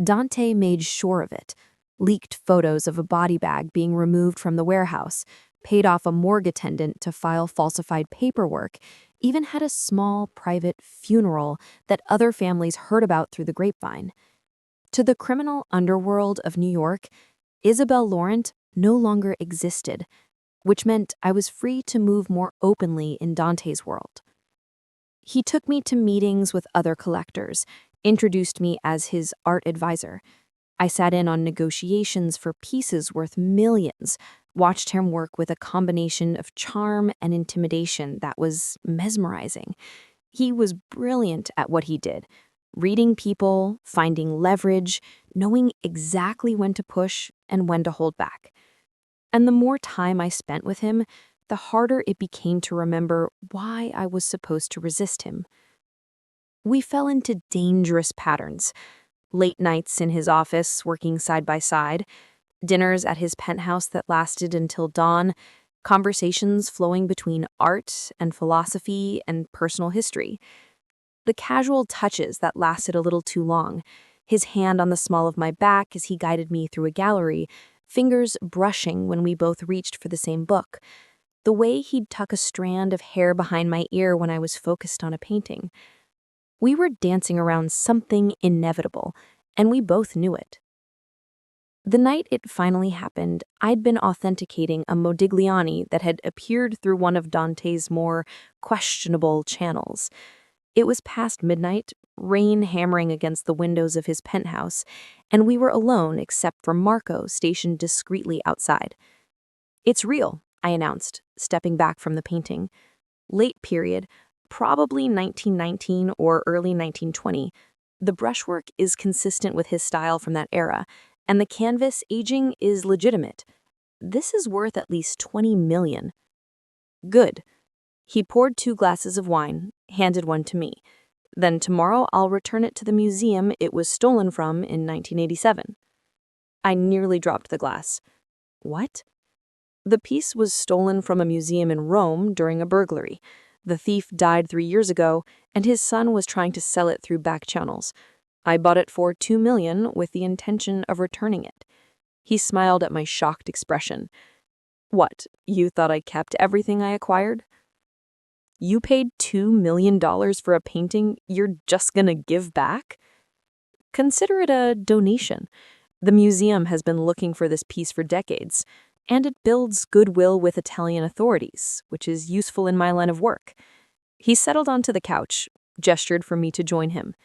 Dante made sure of it, leaked photos of a body bag being removed from the warehouse, paid off a morgue attendant to file falsified paperwork, even had a small private funeral that other families heard about through the grapevine. To the criminal underworld of New York, Isabelle Laurent no longer existed, which meant I was free to move more openly in Dante's world. He took me to meetings with other collectors, introduced me as his art advisor. I sat in on negotiations for pieces worth millions, watched him work with a combination of charm and intimidation that was mesmerizing. He was brilliant at what he did, reading people, finding leverage, knowing exactly when to push and when to hold back. And the more time I spent with him, the harder it became to remember why I was supposed to resist him. We fell into dangerous patterns. Late nights in his office, working side by side, dinners at his penthouse that lasted until dawn, conversations flowing between art and philosophy and personal history. The casual touches that lasted a little too long, his hand on the small of my back as he guided me through a gallery, fingers brushing when we both reached for the same book, the way he'd tuck a strand of hair behind my ear when I was focused on a painting. We were dancing around something inevitable, and we both knew it. The night it finally happened, I'd been authenticating a Modigliani that had appeared through one of Dante's more questionable channels. It was past midnight, rain hammering against the windows of his penthouse, and we were alone except for Marco stationed discreetly outside. "It's real," I announced, stepping back from the painting. "Late period, probably 1919 or early 1920. The brushwork is consistent with his style from that era, and the canvas aging is legitimate. This is worth at least 20 million. Good." He poured 2 glasses of wine, handed one to me. "Then tomorrow I'll return it to the museum it was stolen from in 1987. I nearly dropped the glass. "What?" "The piece was stolen from a museum in Rome during a burglary. The thief died 3 years ago, and his son was trying to sell it through back channels. I bought it for 2 million with the intention of returning it." He smiled at my shocked expression. "What, you thought I kept everything I acquired?" "You paid $2 million for a painting you're just gonna give back? Consider it a donation. The museum has been looking for this piece for decades, and it builds goodwill with Italian authorities, which is useful in my line of work." He settled onto the couch, gestured for me to join him.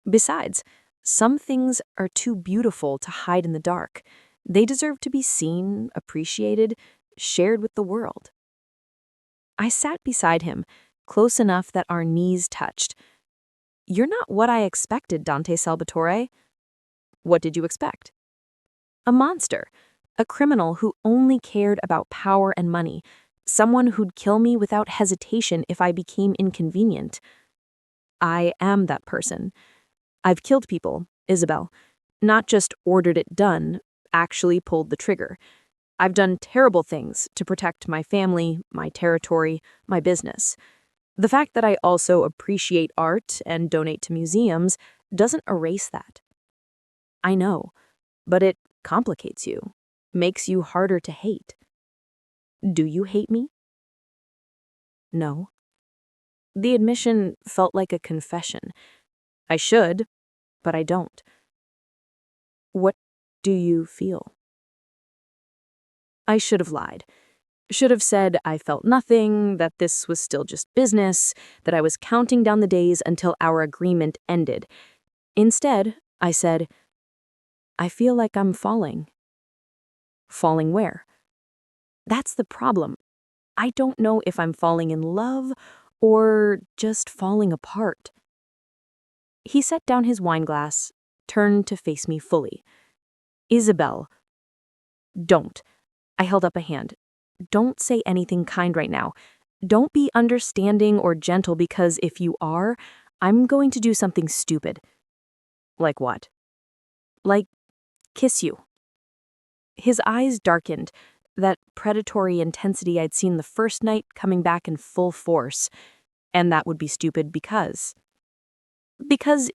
"Besides, some things are too beautiful to hide in the dark. They deserve to be seen, appreciated, shared with the world." I sat beside him, close enough that our knees touched. "You're not what I expected, Dante Salvatore." "What did you expect?" "A monster, a criminal who only cared about power and money, someone who'd kill me without hesitation if I became inconvenient." "I am that person. I've killed people, Isabelle. Not just ordered it done, actually pulled the trigger. I've done terrible things to protect my family, my territory, my business. The fact that I also appreciate art and donate to museums doesn't erase that." "I know, but it complicates you, makes you harder to hate." "Do you hate me?" "No." The admission felt like a confession. I should, but I don't. What do you feel? I should have lied. Should have said I felt nothing, that this was still just business, that I was counting down the days until our agreement ended. Instead, I said, I feel like I'm falling. Falling where? That's the problem. I don't know if I'm falling in love or just falling apart. He set down his wine glass, turned to face me fully. Isabelle, don't. I held up a hand. Don't say anything kind right now. Don't be understanding or gentle because if you are, I'm going to do something stupid. Like what? Like kiss you. His eyes darkened, that predatory intensity I'd seen the first night coming back in full force. And that would be stupid because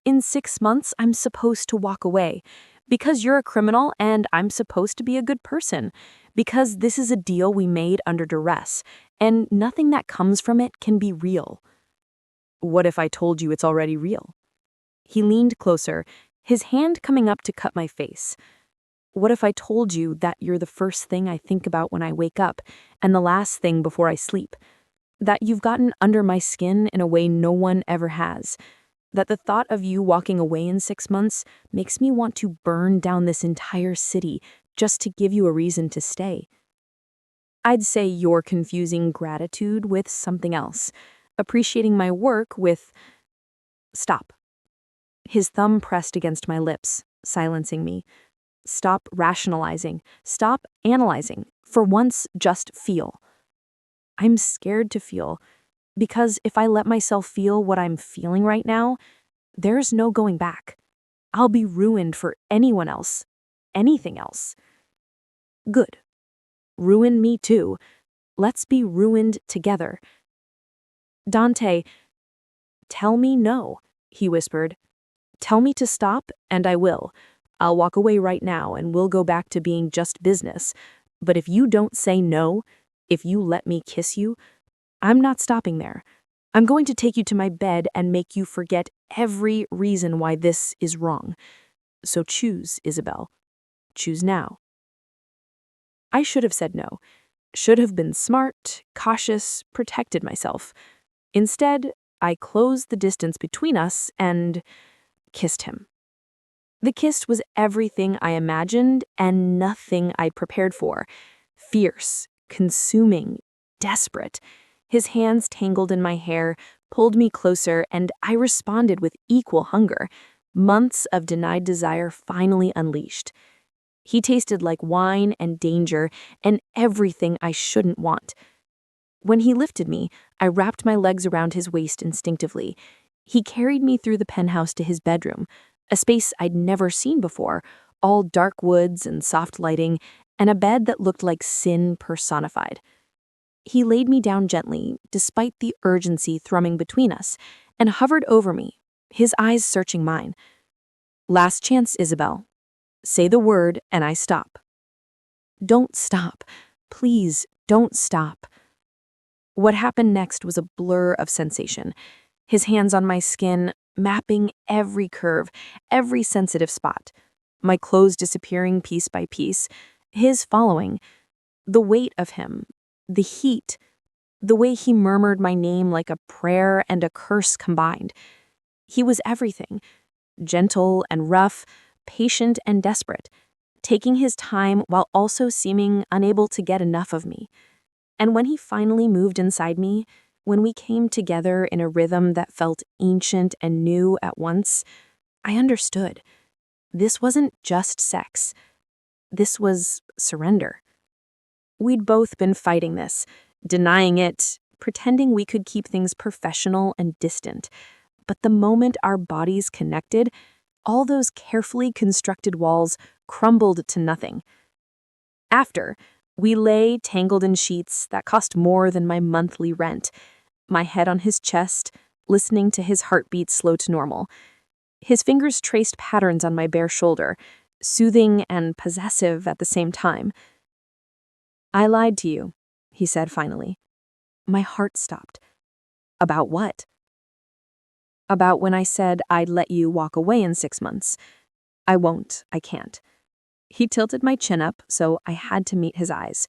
in 6 months I'm supposed to walk away. Because you're a criminal and I'm supposed to be a good person. Because this is a deal we made under duress, and nothing that comes from it can be real. What if I told you it's already real? He leaned closer, his hand coming up to cut my face. What if I told you that you're the first thing I think about when I wake up and the last thing before I sleep? That you've gotten under my skin in a way no one ever has? That the thought of you walking away in 6 months makes me want to burn down this entire city just to give you a reason to stay? I'd say you're confusing gratitude with something else, appreciating my work with... Stop. His thumb pressed against my lips, silencing me. Stop rationalizing. Stop analyzing. For once, just feel. I'm scared to feel, because if I let myself feel what I'm feeling right now, there's no going back. I'll be ruined for anyone else, anything else. Good. Ruin me too. Let's be ruined together. Dante, tell me no, he whispered. Tell me to stop, and I will. I'll walk away right now, and we'll go back to being just business. But if you don't say no, if you let me kiss you, I'm not stopping there. I'm going to take you to my bed and make you forget every reason why this is wrong. So choose, Isabelle. Choose now. I should have said no. Should have been smart, cautious, protected myself. Instead, I closed the distance between us and kissed him. The kiss was everything I imagined and nothing I'd prepared for. Fierce, consuming, desperate. His hands tangled in my hair, pulled me closer, and I responded with equal hunger. Months of denied desire finally unleashed. He tasted like wine and danger and everything I shouldn't want. When he lifted me, I wrapped my legs around his waist instinctively. He carried me through the penthouse to his bedroom, a space I'd never seen before, all dark woods and soft lighting, and a bed that looked like sin personified. He laid me down gently, despite the urgency thrumming between us, and hovered over me, his eyes searching mine. Last chance, Isabelle. Say the word and I stop. Don't stop. Please, don't stop. What happened next was a blur of sensation. His hands on my skin, mapping every curve, every sensitive spot. My clothes disappearing piece by piece, his following. The weight of him, the heat, the way he murmured my name like a prayer and a curse combined. He was everything, gentle and rough, patient and desperate, taking his time while also seeming unable to get enough of me. And when he finally moved inside me, when we came together in a rhythm that felt ancient and new at once, I understood. This wasn't just sex. This was surrender. We'd both been fighting this, denying it, pretending we could keep things professional and distant. But the moment our bodies connected, all those carefully constructed walls crumbled to nothing. After, we lay tangled in sheets that cost more than my monthly rent, my head on his chest, listening to his heartbeat slow to normal. His fingers traced patterns on my bare shoulder, soothing and possessive at the same time. I lied to you, he said finally. My heart stopped. About what? About when I said I'd let you walk away in 6 months. I won't, I can't. He tilted my chin up, so I had to meet his eyes.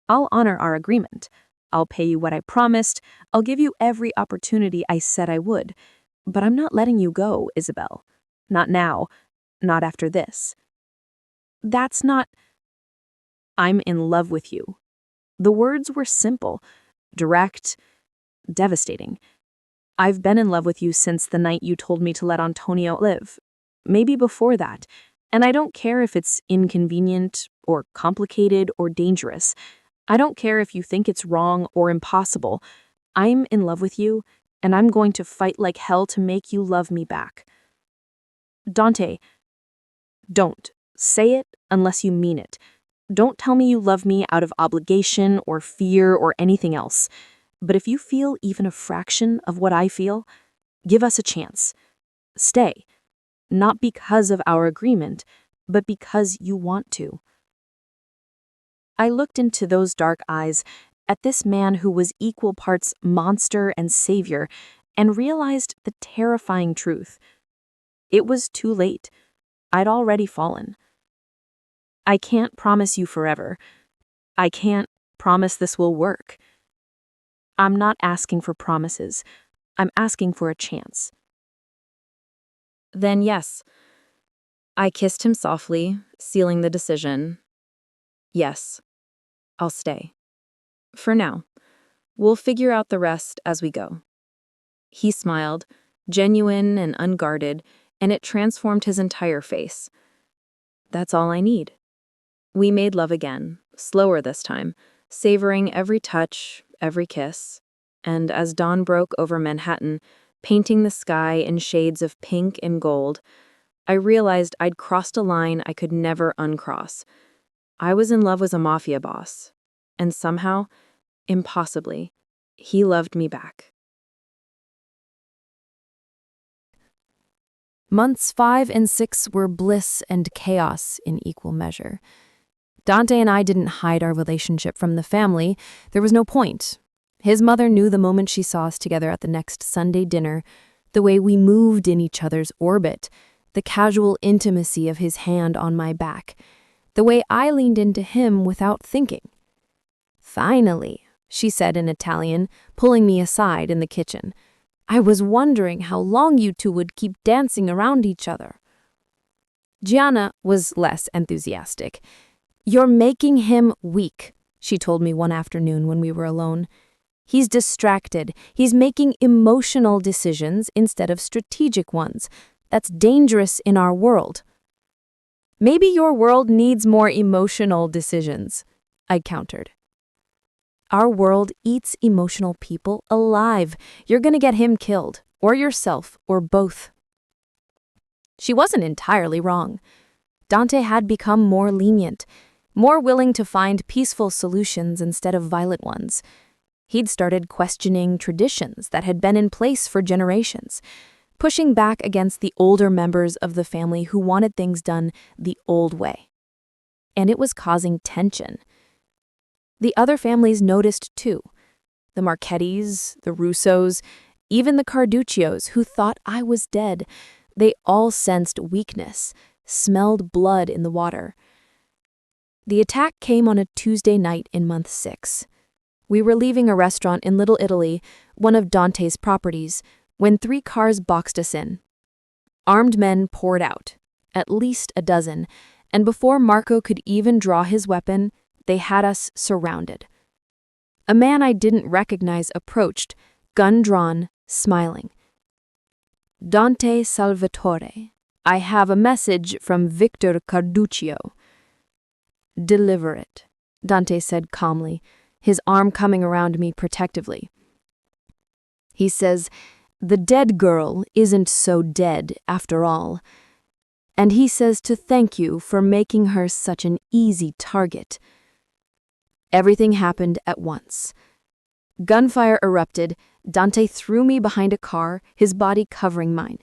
I'll honor our agreement. I'll pay you what I promised. I'll give you every opportunity I said I would. But I'm not letting you go, Isabelle. Not now. Not after this. That's not... I'm in love with you. The words were simple, direct, devastating. I've been in love with you since the night you told me to let Antonio live. Maybe before that. And I don't care if it's inconvenient or complicated or dangerous. I don't care if you think it's wrong or impossible. I'm in love with you, and I'm going to fight like hell to make you love me back. Dante, don't. Say it unless you mean it. Don't tell me you love me out of obligation or fear or anything else. But if you feel even a fraction of what I feel, give us a chance. Stay. Not because of our agreement, but because you want to. I looked into those dark eyes at this man who was equal parts monster and savior, and realized the terrifying truth. It was too late. I'd already fallen. I can't promise you forever. I can't promise this will work. I'm not asking for promises. I'm asking for a chance. Then yes. I kissed him softly, sealing the decision. Yes, I'll stay. For now. We'll figure out the rest as we go. He smiled, genuine and unguarded, and it transformed his entire face. That's all I need. We made love again, slower this time, savoring every touch, every kiss. And as dawn broke over Manhattan, painting the sky in shades of pink and gold, I realized I'd crossed a line I could never uncross. I was in love with a mafia boss, and somehow, impossibly, he loved me back. Months 5 and 6 were bliss and chaos in equal measure. Dante and I didn't hide our relationship from the family. There was no point. His mother knew the moment she saw us together at the next Sunday dinner, the way we moved in each other's orbit, the casual intimacy of his hand on my back, the way I leaned into him without thinking. Finally, she said in Italian, pulling me aside in the kitchen. I was wondering how long you two would keep dancing around each other. Gianna was less enthusiastic. You're making him weak, she told me one afternoon when we were alone. He's distracted. He's making emotional decisions instead of strategic ones. That's dangerous in our world. Maybe your world needs more emotional decisions, I countered. Our world eats emotional people alive. You're going to get him killed, or yourself, or both. She wasn't entirely wrong. Dante had become more lenient, more willing to find peaceful solutions instead of violent ones. He'd started questioning traditions that had been in place for generations, pushing back against the older members of the family who wanted things done the old way. And it was causing tension. The other families noticed too. The Marchettis, the Russos, even the Carduccios, who thought I was dead. They all sensed weakness, smelled blood in the water. The attack came on a Tuesday night in month 6. We were leaving a restaurant in Little Italy, one of Dante's properties, when 3 cars boxed us in. Armed men poured out, at least a dozen, and before Marco could even draw his weapon, they had us surrounded. A man I didn't recognize approached, gun drawn, smiling. Dante Salvatore, I have a message from Victor Carduccio. Deliver it, Dante said calmly, his arm coming around me protectively. He says, the dead girl isn't so dead after all. And he says to thank you for making her such an easy target. Everything happened at once. Gunfire erupted. Dante threw me behind a car, his body covering mine.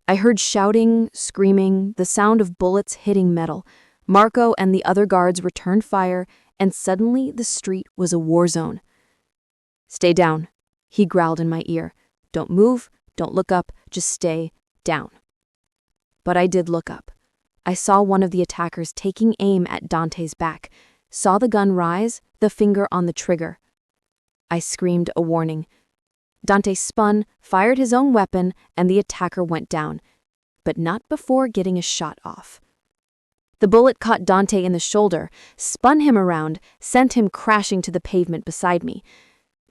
I heard shouting, screaming, the sound of bullets hitting metal. Marco and the other guards returned fire, and suddenly the street was a war zone. Stay down, he growled in my ear. Don't move, Don't look up, just stay down. But I did look up. I saw one of the attackers taking aim at Dante's back, saw the gun rise, the finger on the trigger. I screamed a warning. Dante spun, fired his own weapon, and the attacker went down, but not before getting a shot off. The bullet caught Dante in the shoulder, spun him around, sent him crashing to the pavement beside me.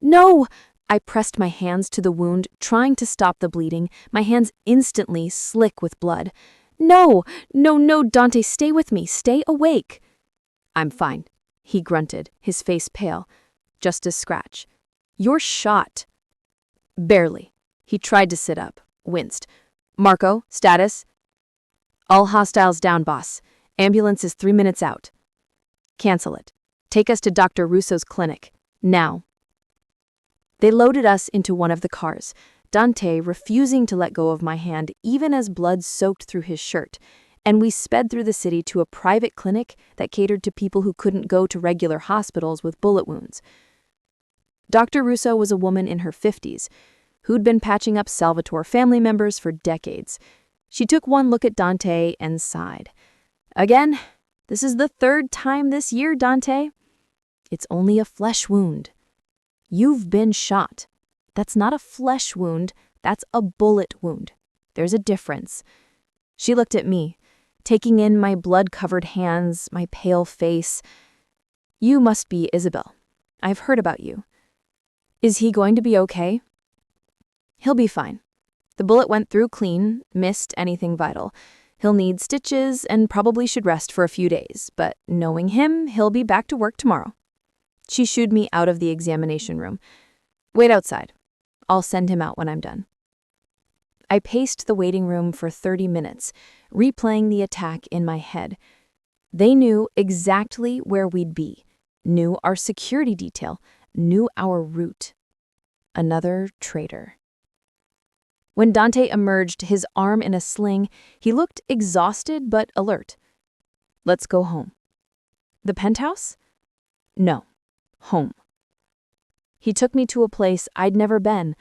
No! I pressed my hands to the wound, trying to stop the bleeding, my hands instantly slick with blood. No! No, Dante, stay with me, stay awake. I'm fine, he grunted, his face pale. Just a scratch. You're shot. Barely. He tried to sit up, winced. Marco, status? All hostiles down, boss. Ambulance is 3 minutes out. Cancel it. Take us to Dr. Russo's clinic. Now. They loaded us into one of the cars, Dante refusing to let go of my hand even as blood soaked through his shirt, and we sped through the city to a private clinic that catered to people who couldn't go to regular hospitals with bullet wounds. Dr. Russo was a woman in her 50s, who'd been patching up Salvatore family members for decades. She took one look at Dante and sighed. Again, this is the 3rd time this year, Dante. It's only a flesh wound. You've been shot. That's not a flesh wound, that's a bullet wound. There's a difference. She looked at me, taking in my blood-covered hands, my pale face. You must be Isabelle. I've heard about you. Is he going to be okay? He'll be fine. The bullet went through clean, missed anything vital. He'll need stitches and probably should rest for a few days, but knowing him, he'll be back to work tomorrow. She shooed me out of the examination room. Wait outside. I'll send him out when I'm done. I paced the waiting room for 30 minutes, replaying the attack in my head. They knew exactly where we'd be, knew our security detail, knew our route. Another traitor. When Dante emerged, his arm in a sling, he looked exhausted but alert. Let's go home. The penthouse? No. Home. He took me to a place I'd never been,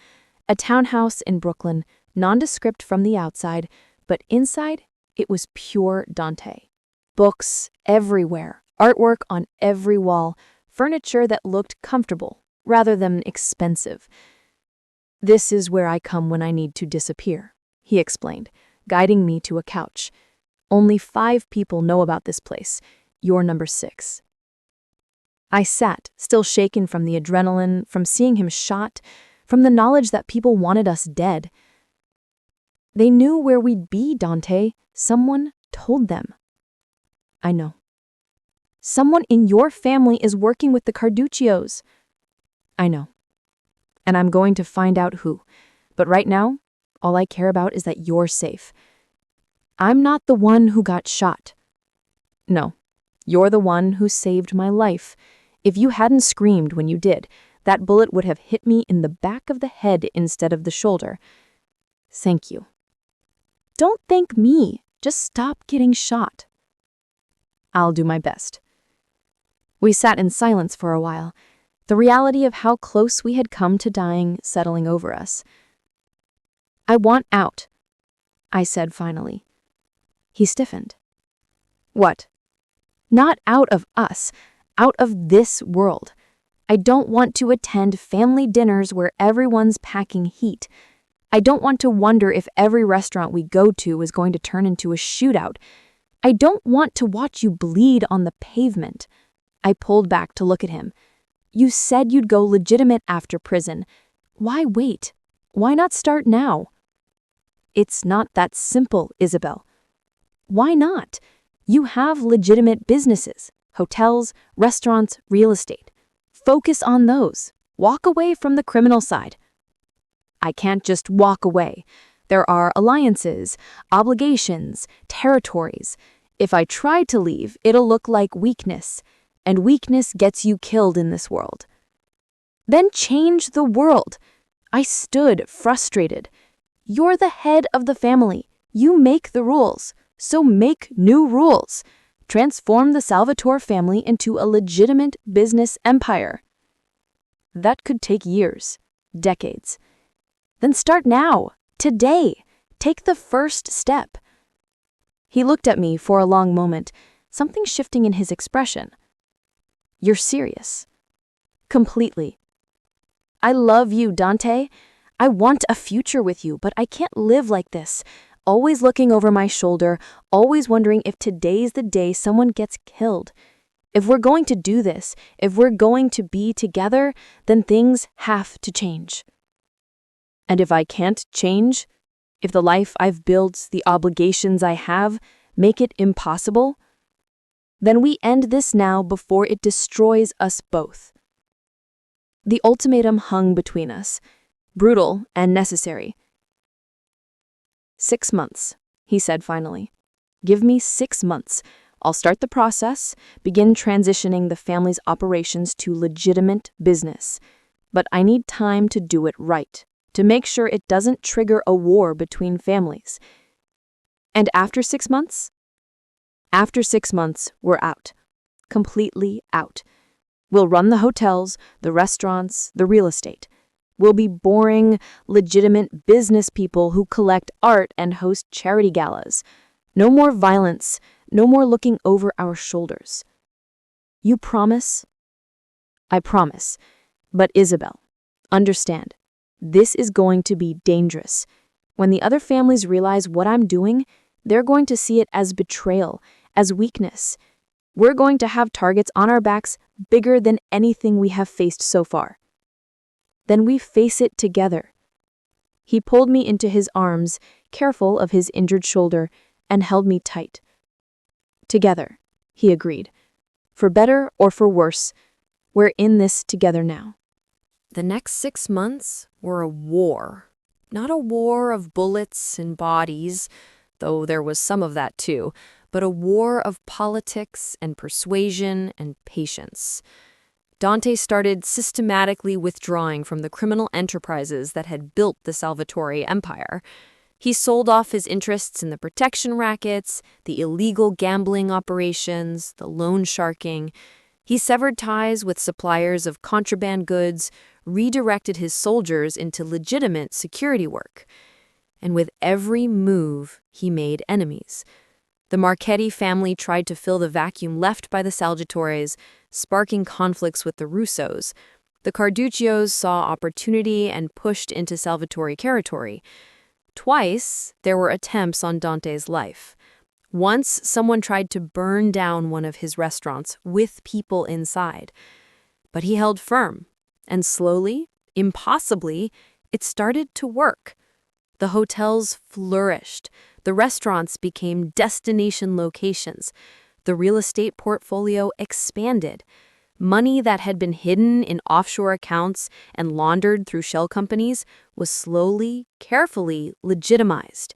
a townhouse in Brooklyn, nondescript from the outside, but inside it was pure Dante. Books everywhere, artwork on every wall, furniture that looked comfortable rather than expensive. This is where I come when I need to disappear, he explained, guiding me to a couch. Only 5 people know about this place. You're number 6. I sat, still shaken from the adrenaline, from seeing him shot, from the knowledge that people wanted us dead. They knew where we'd be, Dante. Someone told them. I know. Someone in your family is working with the Carduccios. I know. And I'm going to find out who. But right now, all I care about is that you're safe. I'm not the one who got shot. No, you're the one who saved my life. If you hadn't screamed when you did, that bullet would have hit me in the back of the head instead of the shoulder. Thank you. Don't thank me. Just stop getting shot. I'll do my best. We sat in silence for a while, the reality of how close we had come to dying settling over us. I want out, I said finally. He stiffened. What? Not out of us, out of this world. I don't want to attend family dinners where everyone's packing heat. I don't want to wonder if every restaurant we go to is going to turn into a shootout. I don't want to watch you bleed on the pavement. I pulled back to look at him. You said you'd go legitimate after prison. Why wait? Why not start now? It's not that simple, Isabelle. Why not? You have legitimate businesses, hotels, restaurants, real estate. Focus on those. Walk away from the criminal side. I can't just walk away. There are alliances, obligations, territories. If I try to leave, it'll look like weakness, and weakness gets you killed in this world. Then change the world. I stood frustrated. You're the head of the family. You make the rules, so make new rules. Transform the Salvatore family into a legitimate business empire. That could take years, decades. Then start now. Today, take the first step." He looked at me for a long moment, something shifting in his expression. "You're serious?" "Completely." "I love you, Dante. I want a future with you, but I can't live like this, always looking over my shoulder, always wondering if today's the day someone gets killed. If we're going to do this, if we're going to be together, then things have to change." "And if I can't change, if the life I've built, the obligations I have, make it impossible, then we end this now before it destroys us both." The ultimatum hung between us, brutal and necessary. "6 months," he said finally. "Give me 6 months. I'll start the process, begin transitioning the family's operations to legitimate business. But I need time to do it right, to make sure it doesn't trigger a war between families." "And after 6 months?" "After 6 months, we're out. Completely out. We'll run the hotels, the restaurants, the real estate. We'll be boring, legitimate business people who collect art and host charity galas. No more violence, no more looking over our shoulders." "You promise?" "I promise. But Isabelle, understand, this is going to be dangerous. When the other families realize what I'm doing, they're going to see it as betrayal, as weakness. We're going to have targets on our backs bigger than anything we have faced so far." "Then we face it together." He pulled me into his arms, careful of his injured shoulder, and held me tight. "Together," he agreed. "For better or for worse, we're in this together now." The next 6 months were a war. Not a war of bullets and bodies, though there was some of that too, but a war of politics and persuasion and patience. Dante started systematically withdrawing from the criminal enterprises that had built the Salvatore empire. He sold off his interests in the protection rackets, the illegal gambling operations, the loan sharking. He severed ties with suppliers of contraband goods, redirected his soldiers into legitimate security work. And with every move, he made enemies. The Marchetti family tried to fill the vacuum left by the Salvatores, sparking conflicts with the Russos. The Carduccios saw opportunity and pushed into Salvatore territory. Twice, there were attempts on Dante's life. Once, someone tried to burn down one of his restaurants with people inside. But he held firm, and slowly, impossibly, it started to work. The hotels flourished. The restaurants became destination locations. The real estate portfolio expanded. Money that had been hidden in offshore accounts and laundered through shell companies was slowly, carefully legitimized.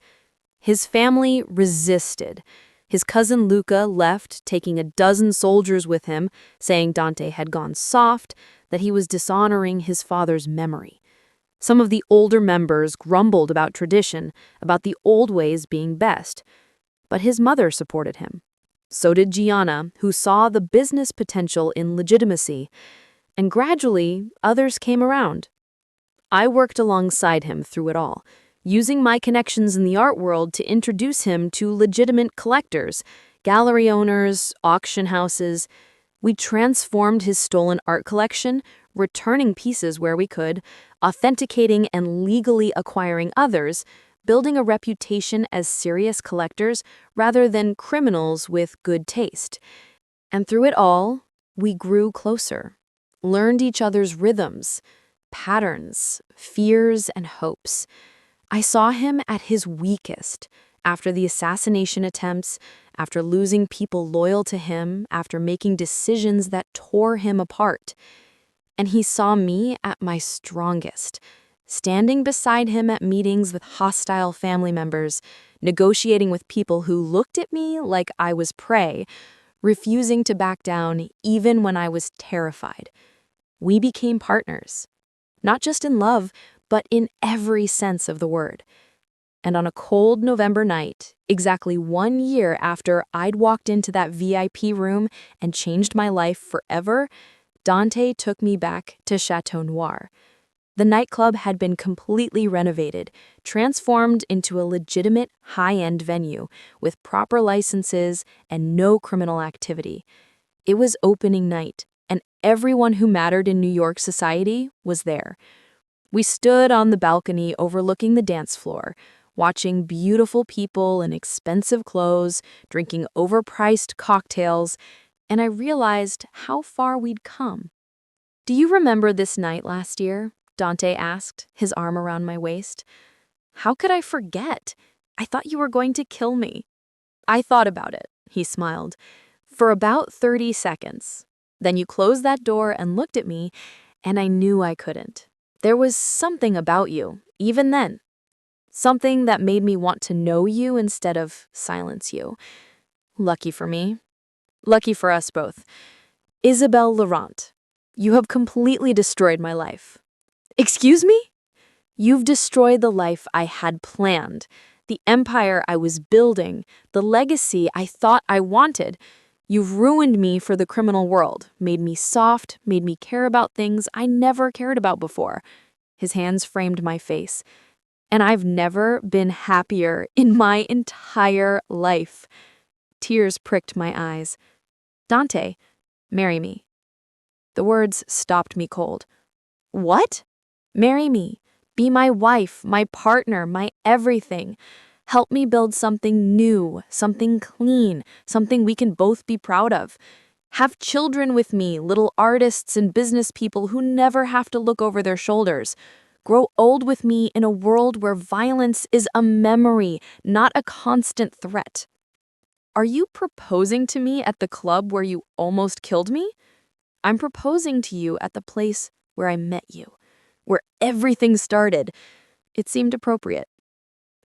His family resisted. His cousin Luca left, taking a dozen soldiers with him, saying Dante had gone soft, that he was dishonoring his father's memory. Some of the older members grumbled about tradition, about the old ways being best. But his mother supported him. So did Gianna, who saw the business potential in legitimacy. And gradually, others came around. I worked alongside him through it all, using my connections in the art world to introduce him to legitimate collectors, gallery owners, auction houses. We transformed his stolen art collection, returning pieces where we could, authenticating and legally acquiring others, building a reputation as serious collectors rather than criminals with good taste. And through it all, we grew closer, learned each other's rhythms, patterns, fears, and hopes. I saw him at his weakest, after the assassination attempts, after losing people loyal to him, after making decisions that tore him apart. And he saw me at my strongest, standing beside him at meetings with hostile family members, negotiating with people who looked at me like I was prey, refusing to back down even when I was terrified. We became partners, not just in love, but in every sense of the word. And on a cold November night, exactly 1 year after I'd walked into that VIP room and changed my life forever, Dante took me back to Chateau Noir. The nightclub had been completely renovated, transformed into a legitimate high-end venue with proper licenses and no criminal activity. It was opening night, and everyone who mattered in New York society was there. We stood on the balcony overlooking the dance floor, watching beautiful people in expensive clothes, drinking overpriced cocktails, and I realized how far we'd come. "Do you remember this night last year?" Dante asked, his arm around my waist. "How could I forget? I thought you were going to kill me." "I thought about it," he smiled, "for about 30 seconds. Then you closed that door and looked at me, and I knew I couldn't. There was something about you, even then. Something that made me want to know you instead of silence you. Lucky for me. Lucky for us both. Isabelle Laurent, you have completely destroyed my life." "Excuse me?" "You've destroyed the life I had planned, the empire I was building, the legacy I thought I wanted. You've ruined me for the criminal world, made me soft, made me care about things I never cared about before." His hands framed my face. "And I've never been happier in my entire life." Tears pricked my eyes. "Dante, marry me." The words stopped me cold. "What?" "Marry me. Be my wife, my partner, my everything. Help me build something new, something clean, something we can both be proud of. Have children with me, little artists and business people who never have to look over their shoulders. Grow old with me in a world where violence is a memory, not a constant threat." "Are you proposing to me at the club where you almost killed me?" "I'm proposing to you at the place where I met you, where everything started." It seemed appropriate.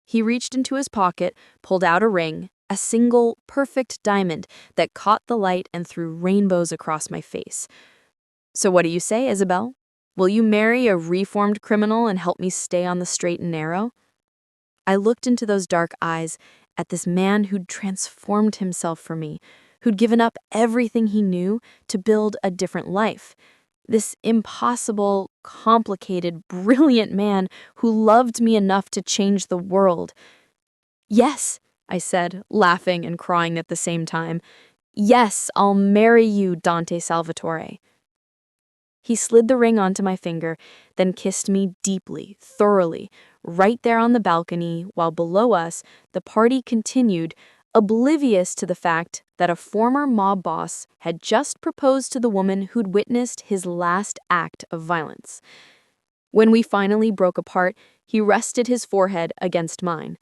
He reached into his pocket, pulled out a ring, a single, perfect diamond that caught the light and threw rainbows across my face. "So what do you say, Isabelle? Will you marry a reformed criminal and help me stay on the straight and narrow?" I looked into those dark eyes at this man who'd transformed himself for me, who'd given up everything he knew to build a different life. This impossible, complicated, brilliant man who loved me enough to change the world. "Yes," I said, laughing and crying at the same time. "Yes, I'll marry you, Dante Salvatore." He slid the ring onto my finger, then kissed me deeply, thoroughly, right there on the balcony, while below us, the party continued, oblivious to the fact that a former mob boss had just proposed to the woman who'd witnessed his last act of violence. When we finally broke apart, he rested his forehead against mine.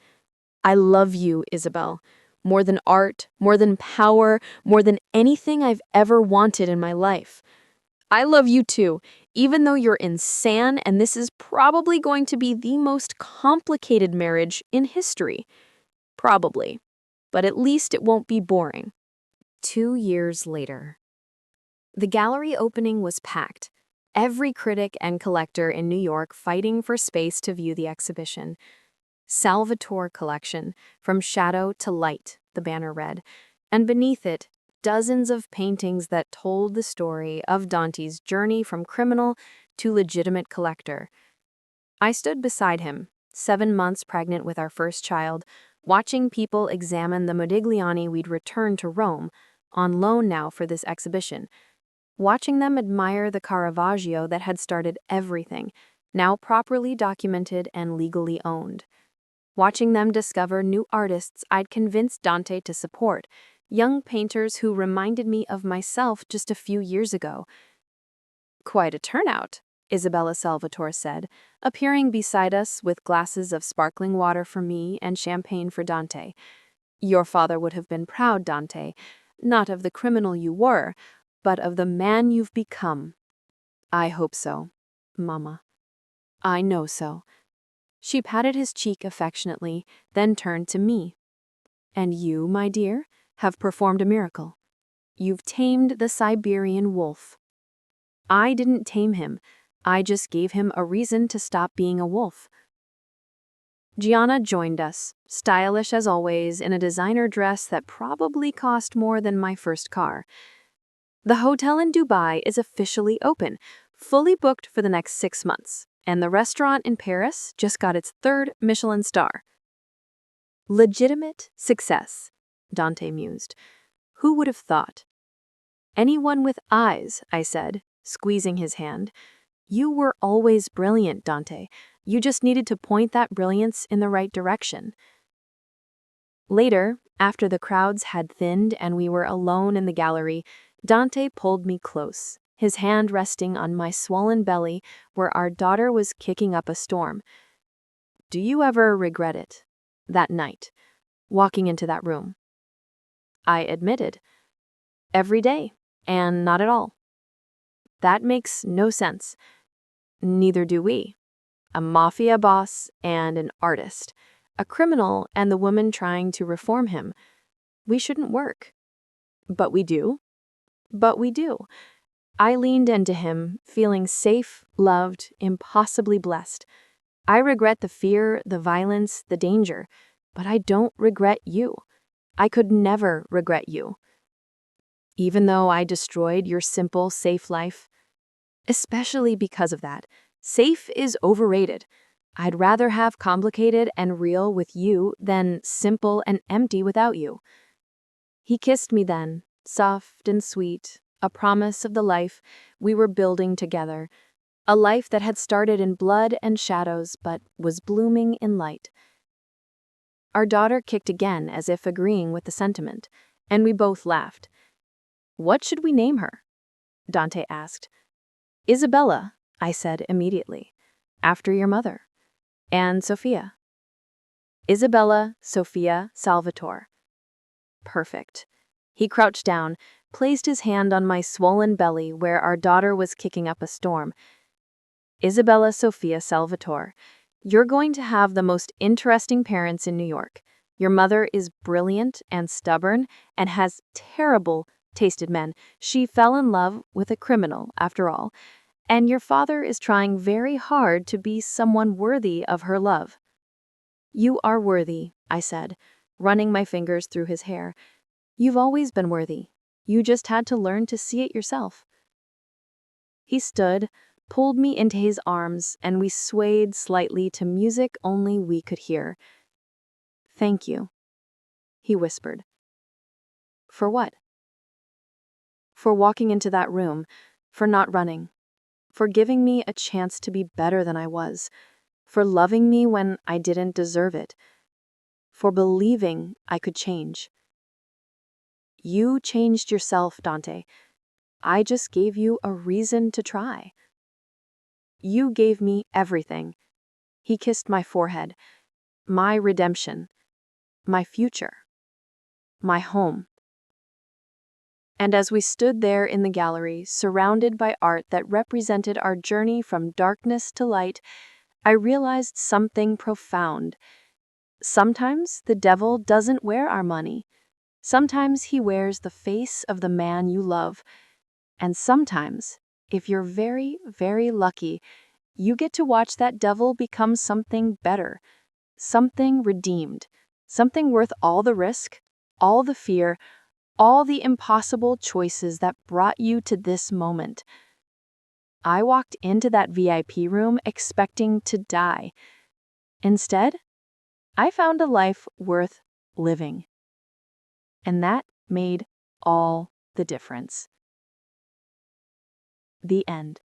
"I love you, Isabelle. More than art, more than power, more than anything I've ever wanted in my life. I love you too, even though you're insane and this is probably going to be the most complicated marriage in history. Probably. But at least it won't be boring." 2 years later. The gallery opening was packed. Every critic and collector in New York fighting for space to view the exhibition. "Salvatore Collection, From Shadow to Light," the banner read, and beneath it, dozens of paintings that told the story of Dante's journey from criminal to legitimate collector. I stood beside him, 7 months pregnant with our first child, watching people examine the Modigliani we'd returned to Rome, on loan now for this exhibition. Watching them admire the Caravaggio that had started everything, now properly documented and legally owned. Watching them discover new artists I'd convinced Dante to support, young painters who reminded me of myself just a few years ago. "Quite a turnout," Isabella Salvatore said, appearing beside us with glasses of sparkling water for me and champagne for Dante. "Your father would have been proud, Dante, not of the criminal you were, but of the man you've become." "I hope so, Mama. I know so." She patted his cheek affectionately, then turned to me. "And you, my dear, have performed a miracle. You've tamed the Siberian wolf." "I didn't tame him. I just gave him a reason to stop being a wolf." Gianna joined us, stylish as always, in a designer dress that probably cost more than my first car. "The hotel in Dubai is officially open, fully booked for the next 6 months," and the restaurant in Paris just got its 3rd Michelin star. Legitimate success, Dante mused. Who would have thought? Anyone with eyes, I said, squeezing his hand. You were always brilliant, Dante. You just needed to point that brilliance in the right direction. Later, after the crowds had thinned and we were alone in the gallery, Dante pulled me close, his hand resting on my swollen belly where our daughter was kicking up a storm. Do you ever regret it? That night, walking into that room? I admitted. Every day, and not at all. That makes no sense. Neither do we. A mafia boss and an artist. A criminal and the woman trying to reform him. We shouldn't work. But we do. But we do. I leaned into him, feeling safe, loved, impossibly blessed. I regret the fear, the violence, the danger, but I don't regret you. I could never regret you. Even though I destroyed your simple, safe life. Especially because of that. Safe is overrated. I'd rather have complicated and real with you than simple and empty without you. He kissed me then, soft and sweet, a promise of the life we were building together, a life that had started in blood and shadows but was blooming in light. Our daughter kicked again as if agreeing with the sentiment, and we both laughed. What should we name her? Dante asked. Isabella, I said immediately, after your mother. And Sophia. Isabella Sophia Salvatore. Perfect. He crouched down, placed his hand on my swollen belly where our daughter was kicking up a storm. Isabella Sophia Salvatore, you're going to have the most interesting parents in New York. Your mother is brilliant and stubborn and has terrible tasted men. She fell in love with a criminal, after all. And your father is trying very hard to be someone worthy of her love. You are worthy, I said, running my fingers through his hair. You've always been worthy. You just had to learn to see it yourself. He stood, pulled me into his arms, and we swayed slightly to music only we could hear. Thank you, he whispered. For what? For walking into that room, for not running. For giving me a chance to be better than I was, for loving me when I didn't deserve it, for believing I could change. You changed yourself, Dante. I just gave you a reason to try. You gave me everything. He kissed my forehead, my redemption, my future, my home. And as we stood there in the gallery, surrounded by art that represented our journey from darkness to light, I realized something profound. Sometimes the devil doesn't wear our money. Sometimes he wears the face of the man you love. And sometimes, if you're very, very lucky, you get to watch that devil become something better, something redeemed, something worth all the risk, all the fear, all the impossible choices that brought you to this moment. I walked into that VIP room expecting to die. Instead, I found a life worth living. And that made all the difference. The end.